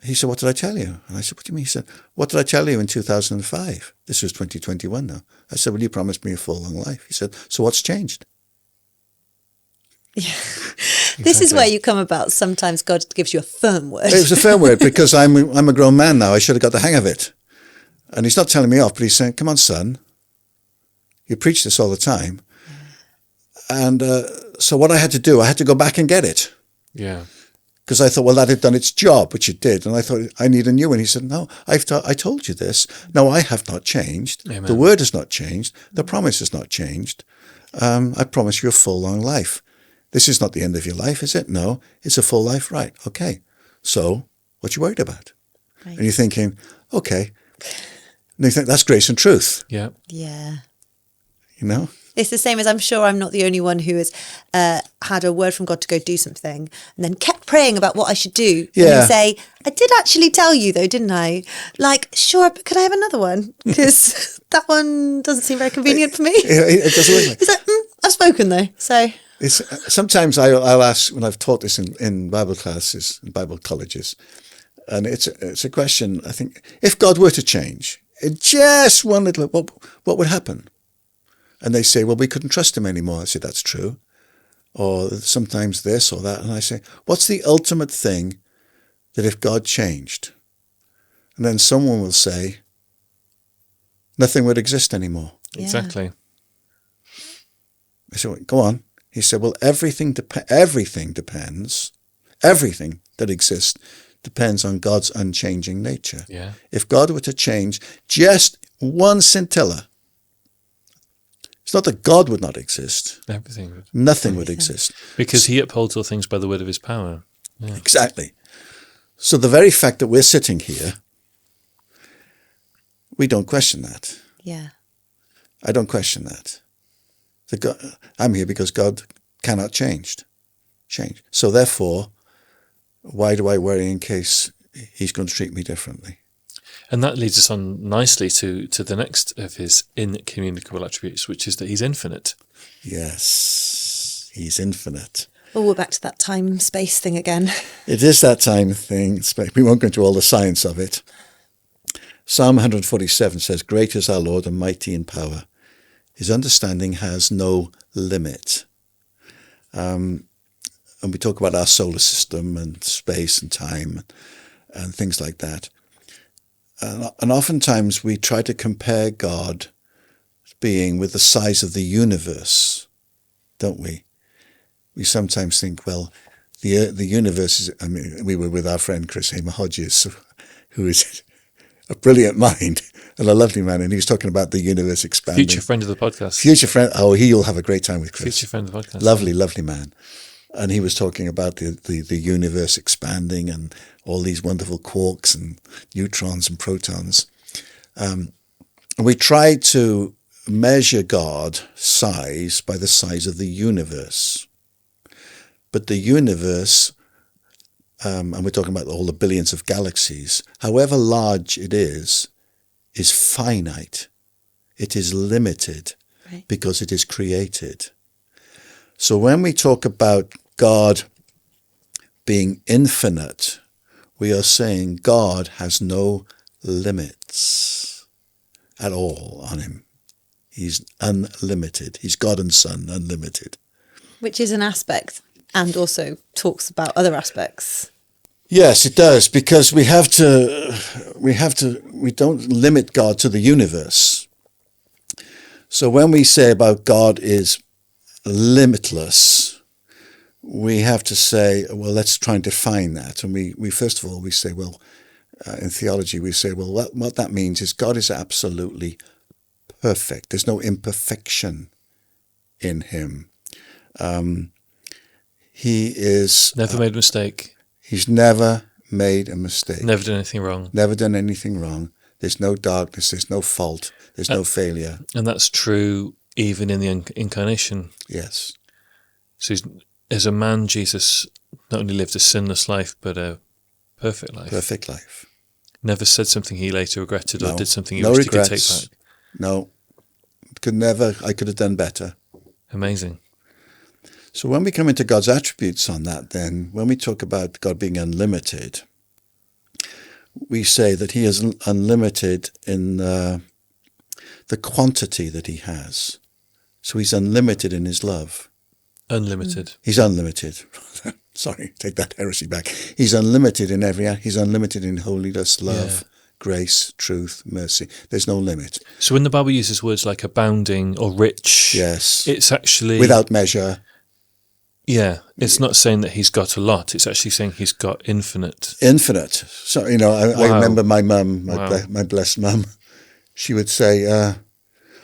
He said, what did I tell you? And I said, what do you mean? He said, what did I tell you in 2005? This was 2021 now. I said, well, you promised me a full, long life. He said, so what's changed? Yeah. This is where you come about. Sometimes God gives you a firm word. It was a firm word because I'm a grown man now. I should have got the hang of it. And he's not telling me off, but he's saying, come on, son. You preach this all the time. And so what I had to do, I had to go back and get it. Yeah. Because I thought, well, that had done its job, which it did. And I thought, I need a new one. He said, no, I told you this. No, I have not changed. Amen. The word has not changed. The promise has not changed. I promise you a full, long life. This is not the end of your life, is it? No, it's a full life. Right. Okay. So what you worried about? Right. And you're thinking, okay. And you think, that's grace and truth. Yeah. Yeah. You know? It's the same as I'm sure I'm not the only one who has had a word from God to go do something and then kept praying about what I should do. Yeah. And then say, I did actually tell you though, didn't I? Like, sure, but could I have another one? Because that one doesn't seem very convenient for me. It doesn't look like. It's like, I've spoken though. So Sometimes I'll ask, when I've taught this in Bible classes, in Bible colleges, and it's a question, I think, if God were to change, just one little, what would happen? And they say, well, we couldn't trust him anymore. I say, that's true. Or sometimes this or that. And I say, what's the ultimate thing that if God changed? And then someone will say, nothing would exist anymore. Yeah. Exactly. I said, well, go on. He said, well, everything depends, everything that exists depends on God's unchanging nature. Yeah. If God were to change just one scintilla, it's not that God would not exist. Everything would. Nothing would exist. Because he upholds all things by the word of his power. Yeah. Exactly. So the very fact that we're sitting here, we don't question that. yeah. I don't question that. I'm here because God cannot change. So therefore, why do I worry in case he's going to treat me differently? And that leads us on nicely to the next of his incommunicable attributes, which is that he's infinite. Yes, he's infinite. Oh, we're back to that time-space thing again. It is that time thing. We won't go into all the science of it. Psalm 147 says, great is our Lord and mighty in power. His understanding has no limit. And we talk about our solar system and space and time and things like that. And oftentimes we try to compare God being with the size of the universe, don't we? We sometimes think, well, the universe is, I mean, we were with our friend Chris Hamer Hodges, who is a brilliant mind and a lovely man, and he was talking about the universe expanding. Future friend of the podcast. Future friend. Oh, he'll have a great time with Chris. Future friend of the podcast. Lovely, lovely man. And he was talking about the universe expanding and all these wonderful quarks and neutrons and protons. And we try to measure God's size by the size of the universe. But the universe, and we're talking about all the billions of galaxies, however large it is finite. It is limited, Right. because it is created. So when we talk about God being infinite, we are saying God has no limits at all on him. He's unlimited. He's God and Son, unlimited. Which is an aspect and also talks about other aspects. Yes, it does, because we don't limit God to the universe. So when we say about God is limitless, we have to say, well, let's try and define that. And we first of all, we say, well, in theology, we say, well, what that means is God is absolutely perfect. There's no imperfection in him. He is... Never made a mistake. He's never made a mistake. Never done anything wrong. Never done anything wrong. There's no darkness. There's no fault. There's no failure. And that's true even in the incarnation. Yes. So as a man, Jesus not only lived a sinless life, but a perfect life. Perfect life. Never said something he later regretted or No. did something he No wished he could take regrets. back. No. I could have done better. Amazing. So when we come into God's attributes on that, then when we talk about God being unlimited, we say that he is unlimited in the quantity that he has. So he's unlimited in his love. Unlimited. He's unlimited. Sorry, take that heresy back. He's unlimited in he's unlimited in holiness, love, grace, truth, mercy. There's no limit. So when the Bible uses words like abounding or rich, Yes. it's actually... Without measure. Yeah, it's not saying that he's got a lot. It's actually saying he's got infinite. Infinite. So, I remember my mum, Wow. my blessed mum, she would say,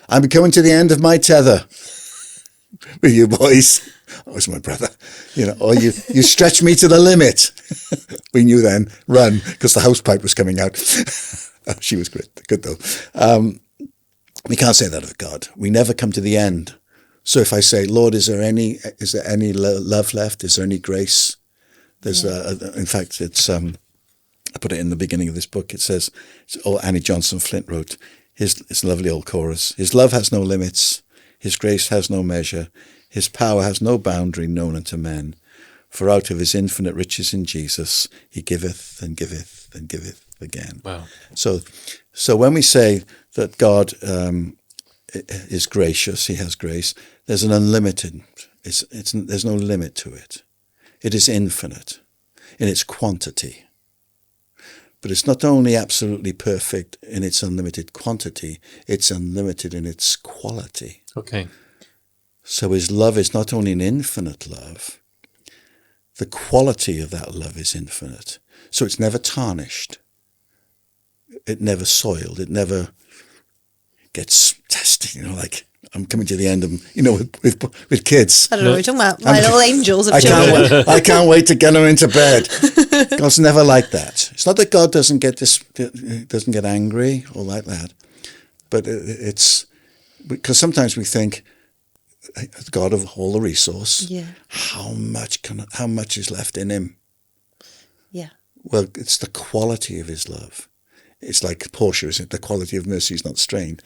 I'm coming to the end of my tether with you boys. That was my brother. Or you stretch me to the limit. We knew then, run, because the house pipe was coming out. She was good though. We can't say that of God. We never come to the end. So if I say, Lord, is there any love left? Is there any grace? There's, in fact, it's, I put it in the beginning of this book. It says, Annie Johnson Flint wrote, his lovely old chorus, his love has no limits, his grace has no measure, his power has no boundary known unto men. For out of his infinite riches in Jesus, he giveth and giveth and giveth again. Wow. So when we say that God is gracious, he has grace, there's an unlimited, there's no limit to it. It is infinite in its quantity. But it's not only absolutely perfect in its unlimited quantity, it's unlimited in its quality. Okay. So his love is not only an infinite love, the quality of that love is infinite. So it's never tarnished. It never soiled. It never gets tested, like I'm coming to the end of, with kids. I don't know what you're talking about. My little angels of children. I can't wait to get them into bed. God's never like that. It's not that God doesn't get angry or like that, but it's because sometimes we think, God of all the resource, how much is left in him? Yeah. Well, it's the quality of his love. It's like Portia, isn't it? The quality of mercy is not strained.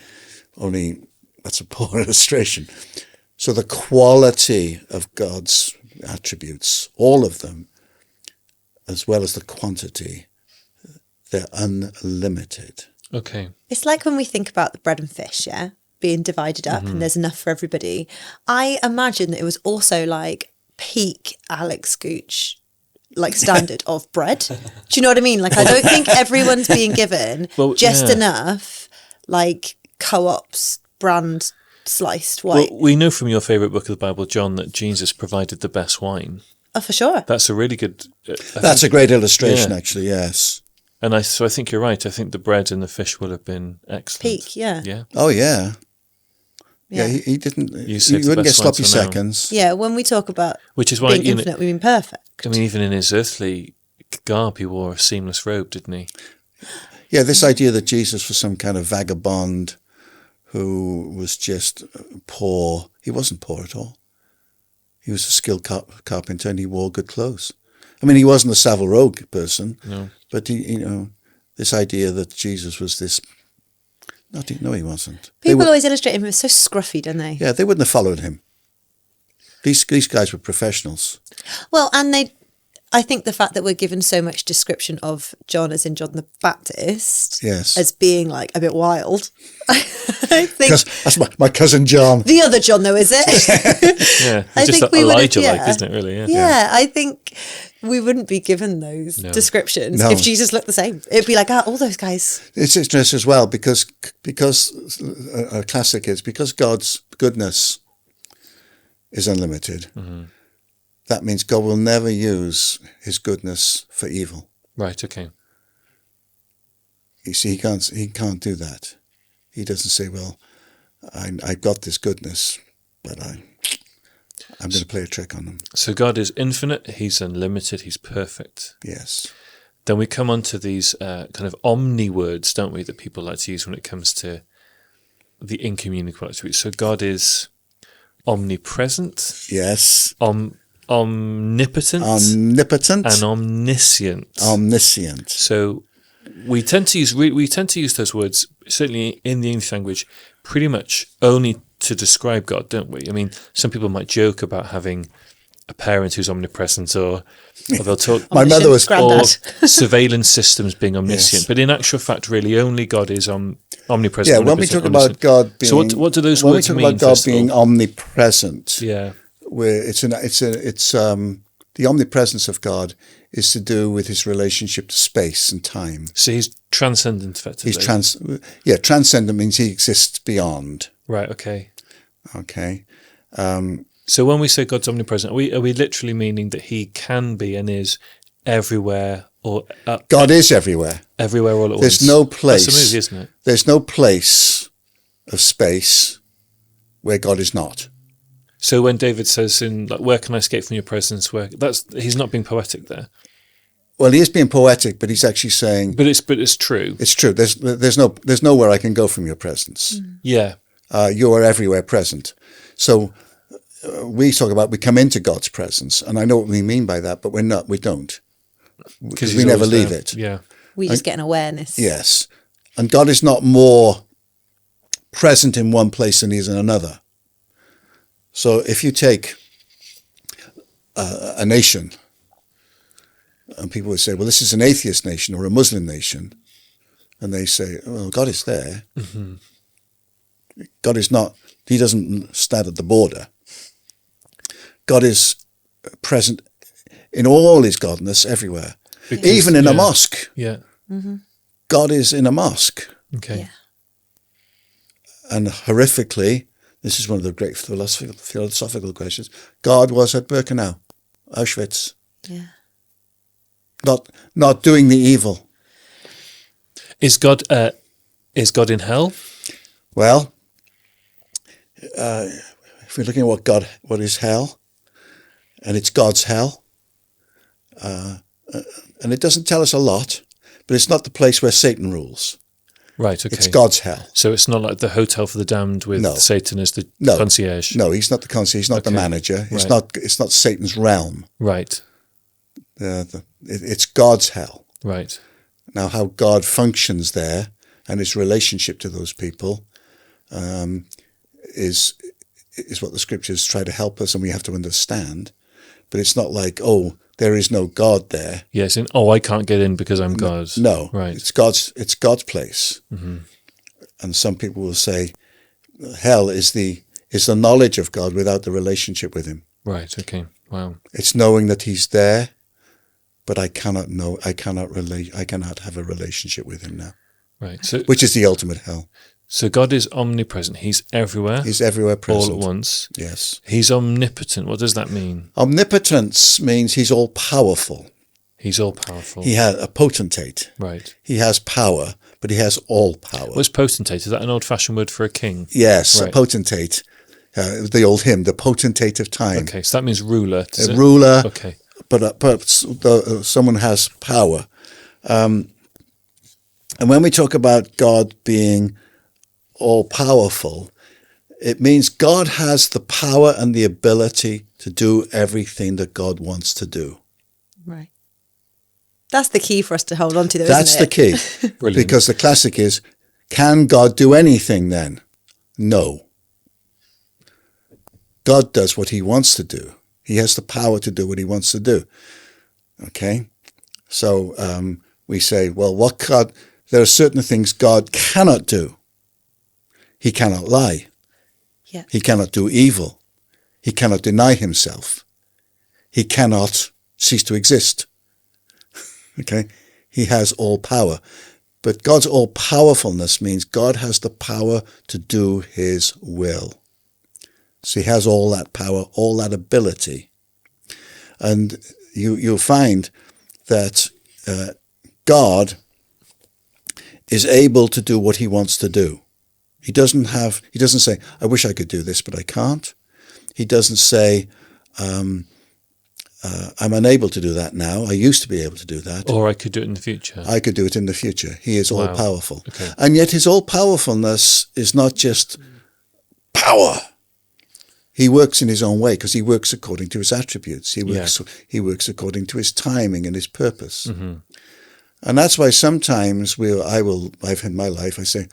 Only that's a poor illustration. So the quality of God's attributes, all of them, as well as the quantity, they're unlimited. Okay. It's like when we think about the bread and fish, being divided up and there's enough for everybody. I imagine that it was also like peak Alex Gooch, like standard of bread. Do you know what I mean? Like, I don't think everyone's being given enough, like Co-op's brand sliced white. Well, we know from your favourite book of the Bible, John, that Jesus provided the best wine. Oh, for sure. That's a really good... That's a great illustration, actually, yes. And so I think you're right. I think the bread and the fish will have been excellent. Peak, yeah. Yeah. Oh, yeah. Yeah, he didn't. He wouldn't get sloppy seconds. Yeah, when we talk about which is why being infinite, we mean perfect. I mean, even in his earthly garb, he wore a seamless robe, didn't he? Yeah, this idea that Jesus was some kind of vagabond who was just poor. He wasn't poor at all. He was a skilled carpenter and he wore good clothes. I mean, he wasn't a Savile Row person, but this idea that Jesus was this. No, he wasn't. People always illustrate him as so scruffy, don't they? Yeah, they wouldn't have followed him. These guys were professionals. Well, and I think the fact that we're given so much description of John as in John the Baptist as being like a bit wild. I think because that's my cousin John. The other John, though, is it? Yeah, I just think Elijah-like, isn't it? Really? Yeah, I think we wouldn't be given those descriptions if Jesus looked the same. It'd be like, all those guys. It's interesting as well because a classic is because God's goodness is unlimited. Mm-hmm. That means God will never use his goodness for evil. Right, okay. You see, he can't do that. He doesn't say, well, I got this goodness, but I'm going to play a trick on them. So God is infinite, he's unlimited, he's perfect. Yes. Then we come on to these kind of omni words, don't we, that people like to use when it comes to the incommunicable attributes. So God is omnipresent. Yes. omnipotent, omnipotent, and omniscient. omniscient. So we tend to use those words, certainly in the English language, pretty much only to describe God, don't we? I mean, some people might joke about having a parent who's omnipresent, or they'll talk. My mother was or surveillance systems being omniscient, Yes. but in actual fact, really, only God is omnipresent. Yeah, when we talk about God being, so what do those when words we talk mean? about God being omnipresent, yeah, where it's the omnipresence of God is to do with his relationship to space and time. so he's transcendent, effectively. He's transcendent means he exists beyond. Right. Okay. Okay. So when we say God's omnipresent, are we literally meaning that he can be and is everywhere, or God is everywhere. everywhere all at There's once? no place. That's a movie, isn't it? There's no place of space where God is not. So when David says in like, "Where can I escape from your presence?" He's not being poetic there, Well, he is being poetic, but he's actually saying but it's true. it's true. There's nowhere I can go from your presence. Yeah. You are everywhere present. So we talk about we come into God's presence, and I know what we mean by that, but we're not. We don't, because we he's never always leave there. it. Yeah. We just get an awareness. Yes, and God is not more present in one place than he is in another. So if you take a nation, and people would say, well, this is an atheist nation or a Muslim nation, and they say, well, God is there. Mm-hmm. God is not, he doesn't stand at the border. God is present in all his godness everywhere, even in a mosque. Yeah. God is in a mosque. Okay. Yeah. And horrifically, this is one of the great philosophical questions, God was at Birkenau, Auschwitz, Yeah. not doing the evil. Is God in hell? Well, if we're looking at what is hell, and it's God's hell, and it doesn't tell us a lot, but it's not the place where Satan rules. Right. Okay. It's God's hell. So it's not like the Hotel for the Damned with No. Satan as the No. concierge. No, he's not the concierge. He's not the Okay. manager. Right. It's not Satan's realm. Right. It's God's hell. Right. Now, how God functions there and his relationship to those people is what the scriptures try to help us, and we have to understand. But it's not like, oh, there is no God there. Yes. I can't get in because I'm God. No, Right. It's God's place. Mm-hmm. And some people will say, hell is the knowledge of God without the relationship with him. Right. Okay. Wow. It's knowing that he's there, but I cannot have a relationship with him now, Right. So which is the ultimate hell. So God is omnipresent. He's everywhere. He's everywhere present. All at once. Yes. He's omnipotent. What does that mean? Omnipotence means he's all powerful. He's all powerful. He has a potentate. Right. He has power, but he has all power. What's potentate? Is that an old-fashioned word for a king? Yes, Right. a potentate. The old hymn, the potentate of time. Okay, so that means ruler. A ruler, Okay. but someone has power. And when we talk about God being all-powerful, it means God has the power and the ability to do everything that God wants to do. Right. That's the key for us to hold on to, though, That's isn't the it? key. Brilliant. Because the classic is, can God do anything then? No. God does what he wants to do. He has the power to do what he wants to do. Okay? So we say, well, there are certain things God cannot do. He cannot lie. Yeah. He cannot do evil. He cannot deny himself. He cannot cease to exist. Okay? He has all power. But God's all-powerfulness means God has the power to do his will. So he has all that power, all that ability. And you'll find that God is able to do what he wants to do. He doesn't say, I wish I could do this, but I can't. He doesn't say, I'm unable to do that now. I used to be able to do that. Or I could do it in the future. I could do it in the future. He is Wow. all-powerful. Okay. And yet his all-powerfulness is not just power. He works in his own way because he works according to his attributes. He works according to his timing and his purpose. And that's why sometimes I've in my life, I say,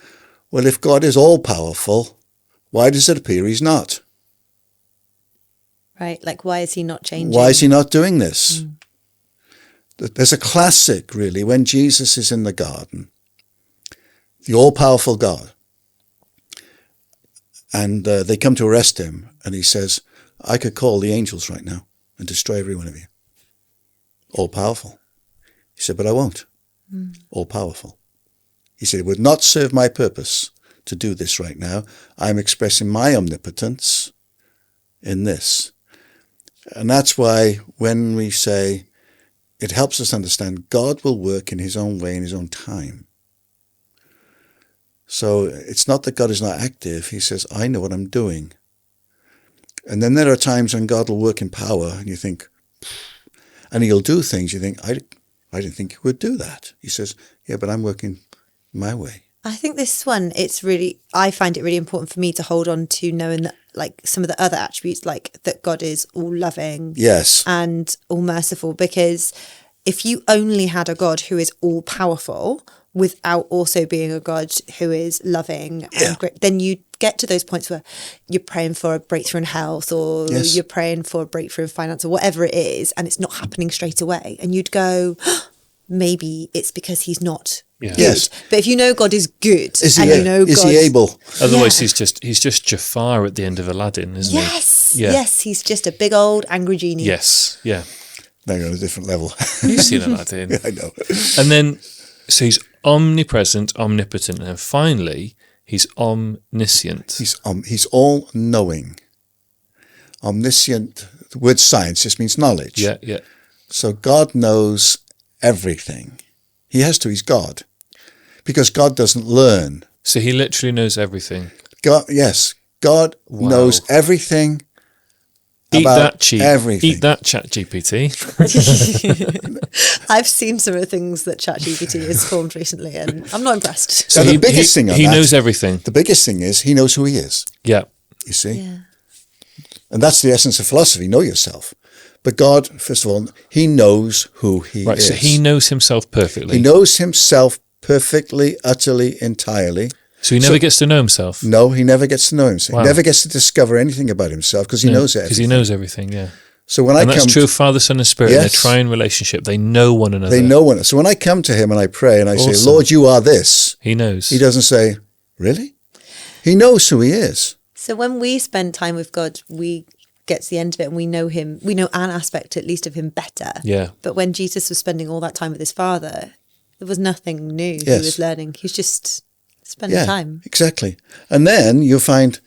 well, if God is all powerful, why does it appear he's not? Right. Like, why is he not changing? Why is he not doing this? There's a classic, really, when Jesus is in the garden, the all-powerful God, and they come to arrest him, and he says, I could call the angels right now and destroy every one of you. All-powerful. He said, but I won't. All-powerful. He said, it would not serve my purpose to do this right now. I'm expressing my omnipotence in this. And that's why when we say, it helps us understand God will work in his own way, in his own time. So it's not that God is not active. He says, I know what I'm doing. And then there are times when God will work in power and you think, and he'll do things you think, I didn't think he would do that. He says, yeah, but I'm working my way. I think this one, I find it really important for me to hold on to knowing that, like, some of the other attributes, like that God is all loving, yes, and all merciful, because if you only had a God who is all powerful without also being a God who is loving and great, then you get to those points where you're praying for a breakthrough in health, or you're praying for a breakthrough in finance, or whatever it is, and it's not happening straight away, and you'd go, maybe it's because he's not good. Yes. But if you know God is good, is he able? Otherwise, he's just Jafar at the end of Aladdin, isn't he? Yes, he's just a big old angry genie. Yes, yeah. Now you're on a different level. You've seen Aladdin. Yeah, I know. And then, so he's omnipresent, omnipotent, and then finally, he's omniscient. He's all-knowing. Omniscient, the word science just means knowledge. Yeah, yeah. So God knows everything. He has to, he's God. Because God doesn't learn. So he literally knows everything. God knows everything about everything. Eat that, ChatGPT. I've seen some of the things that ChatGPT has formed recently, and I'm not impressed. So the biggest thing on he that, knows everything. The biggest thing is he knows who he is. Yeah. You see? Yeah. And that's the essence of philosophy, know yourself. But God, first of all, he knows who he is. Right, so he knows himself perfectly. He knows himself perfectly, utterly, entirely. So he never gets to know himself? No, he never gets to know himself. Wow. He never gets to discover anything about himself because he knows everything. Because he knows everything, yeah. So when that's true of Father, Son and Spirit. In a triune relationship, they know one another. They know one another. So when I come to him and I pray and I say, Lord, you are this. He knows. He doesn't say, really? He knows who he is. So when we spend time with God, we get to the end of it and we know him, we know an aspect at least of him better. Yeah. But when Jesus was spending all that time with his Father, there was nothing new he was learning. He was just spending time. Exactly. And then you'll find,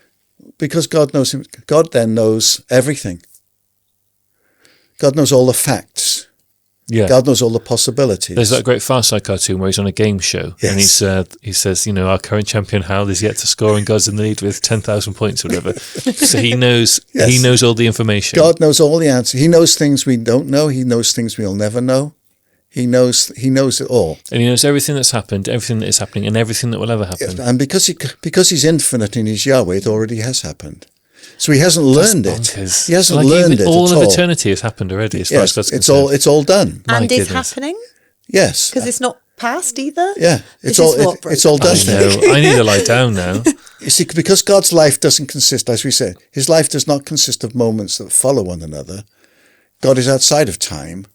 because God knows him, God then knows everything. God knows all the facts. Yeah. God knows all the possibilities. There's that great Far Side cartoon where he's on a game show and he says, you know, our current champion Hal is yet to score and God's in the lead with 10,000 points or whatever. So he knows he knows all the information. God knows all the answers. He knows things we don't know. He knows things we'll never know. He knows it all. And he knows everything that's happened, everything that is happening, and everything that will ever happen. And because he's infinite in his Yahweh, it already has happened. So he hasn't learned it. He hasn't learned it at all. All of eternity has happened already as far as God's concerned. It's all done. And it's happening? Yes. Because it's not past either? Yeah. It's all done. I know. I need to lie down now. You see, because God's life doesn't consist, as we said, his life does not consist of moments that follow one another. God is outside of time.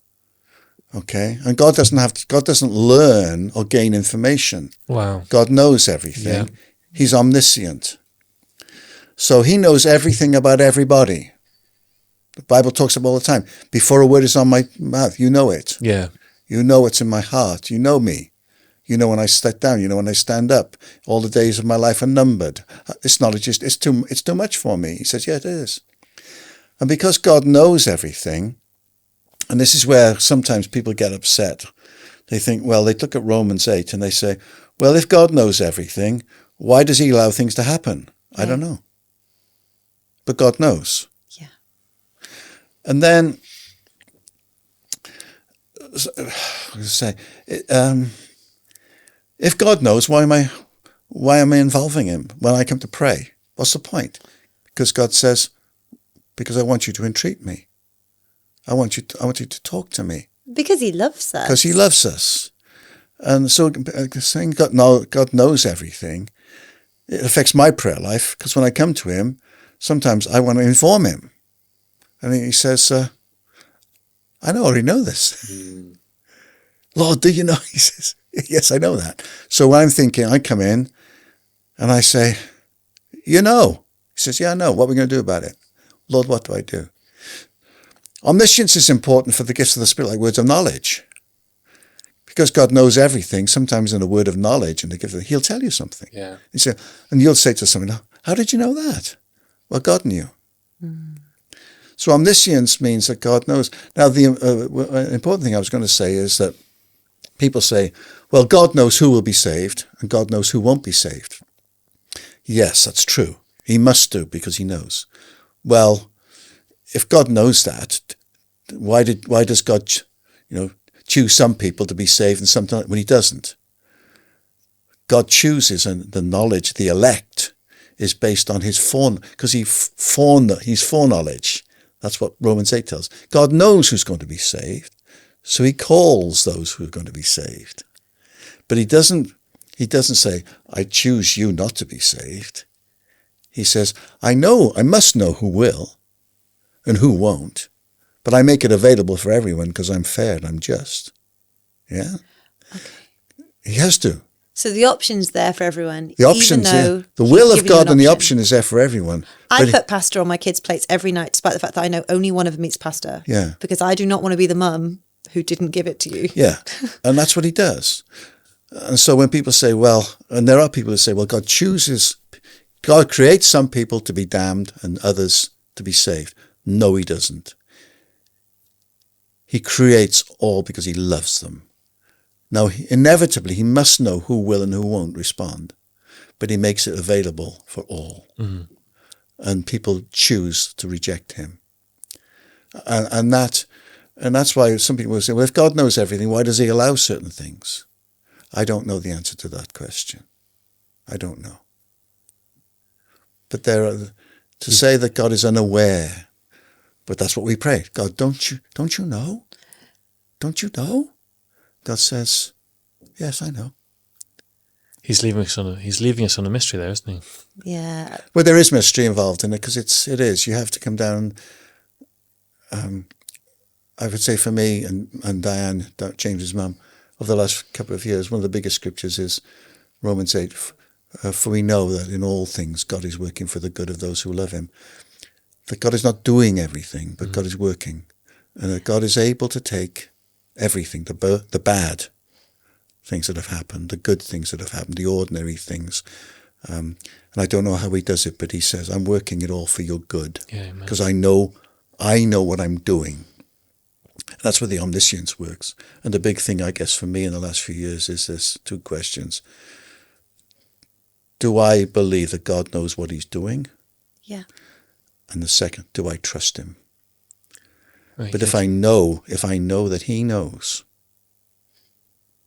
Okay? And God doesn't learn or gain information. Wow. God knows everything. Yeah. He's omniscient. So he knows everything about everybody. The Bible talks about all the time. Before a word is on my mouth, you know it. Yeah. You know what's in my heart. You know me. You know when I sit down. You know when I stand up. All the days of my life are numbered. This knowledge it's too much for me. He says, yeah, it is. And because God knows everything, and this is where sometimes people get upset. They think, well, they look at Romans 8 and they say, well, if God knows everything, why does he allow things to happen? Yeah. I don't know. But God knows. Yeah. And then, if God knows, why am I involving him when I come to pray? What's the point? Because God says, because I want you to entreat me. I want you to talk to me. Because he loves us. Because he loves us. And so saying God knows everything, it affects my prayer life, because when I come to him, sometimes I want to inform him. And he says, I already know this. Lord, do you know? He says, yes, I know that. So when I'm thinking, I come in and I say, you know. He says, yeah, I know. What are we going to do about it? Lord, what do I do? Omniscience is important for the gifts of the Spirit, like words of knowledge. Because God knows everything, sometimes in a word of knowledge, and he'll tell you something. Yeah. And you'll say to someone, how did you know that? Well, God knew. So omniscience means that God knows. Now, the important thing I was going to say is that people say, well, God knows who will be saved, and God knows who won't be saved. Yes, that's true. He must do, because he knows. Well, if God knows that, why does God, choose some people to be saved and some when he doesn't? God chooses, and the knowledge, the elect, is based on his because he's foreknowledge. That's what Romans 8 tells. God knows who's going to be saved, so he calls those who are going to be saved. But he doesn't say, I choose you not to be saved. He says, I must know who will and who won't, but I make it available for everyone because I'm fair and I'm just. Yeah? Okay. He has to. So the option's there for everyone. The option's there. The will of God and the option is there for everyone. I put pasta on my kids' plates every night, despite the fact that I know only one of them eats pasta. Yeah. Because I do not want to be the mum who didn't give it to you. Yeah. And that's what he does. And so when people say, well, and there are people who say, well, God creates some people to be damned and others to be saved. No, he doesn't. He creates all because he loves them. Now, inevitably, he must know who will and who won't respond, but he makes it available for all. Mm-hmm. And people choose to reject him. And that's why some people will say, well, if God knows everything, why does he allow certain things? I don't know the answer to that question. I don't know. But to say that God is unaware, but that's what we pray. God, don't you know? Don't you know? God says, yes, I know. He's leaving us on a mystery there, isn't he? Yeah. Well, there is mystery involved in it, because it is. You have to come down. I would say for me and Diane, James's mum, of the last couple of years, one of the biggest scriptures is Romans 8. For we know that in all things God is working for the good of those who love him. That God is not doing everything, but God is working. And that God is able to take everything, the bad things that have happened, the good things that have happened, the ordinary things. And I don't know how he does it, but he says, I'm working it all for your good. Because I know what I'm doing. That's where the omniscience works. And the big thing, I guess, for me in the last few years is this two questions. Do I believe that God knows what he's doing? Yeah. And the second, do I trust him? Right, but if I know that he knows,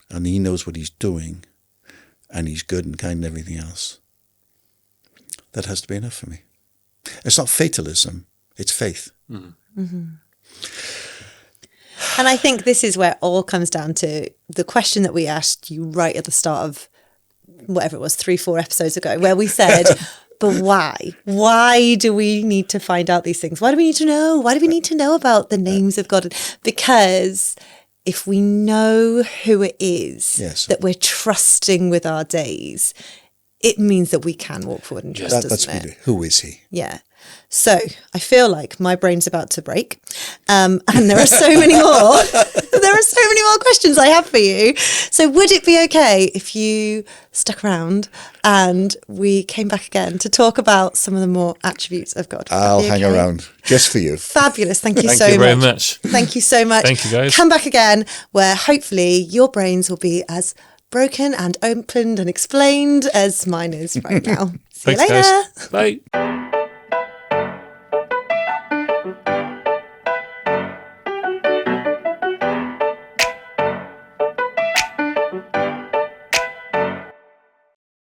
and he knows what he's doing, and he's good and kind and everything else, that has to be enough for me. It's not fatalism, it's faith. Mm-hmm. Mm-hmm. And I think this is where it all comes down to the question that we asked you right at the start of whatever it was, 3-4 episodes ago, where we said, but why? Why do we need to find out these things? Why do we need to know? Why do we need to know about the names of God? Because if we know who it is that we're trusting with our days, it means that we can walk forward and trust, doesn't it? Who is he? Yeah. So I feel like my brain's about to break, and there are so many more. There are so many more questions I have for you. So would it be okay if you stuck around and we came back again to talk about some of the more attributes of God? I'll hang around just for you. Fabulous. Thank you so much. Thank you so much. Thank you, guys. Come back again, where hopefully your brains will be as broken and opened and explained as mine is right now. See you later. Guys. Bye.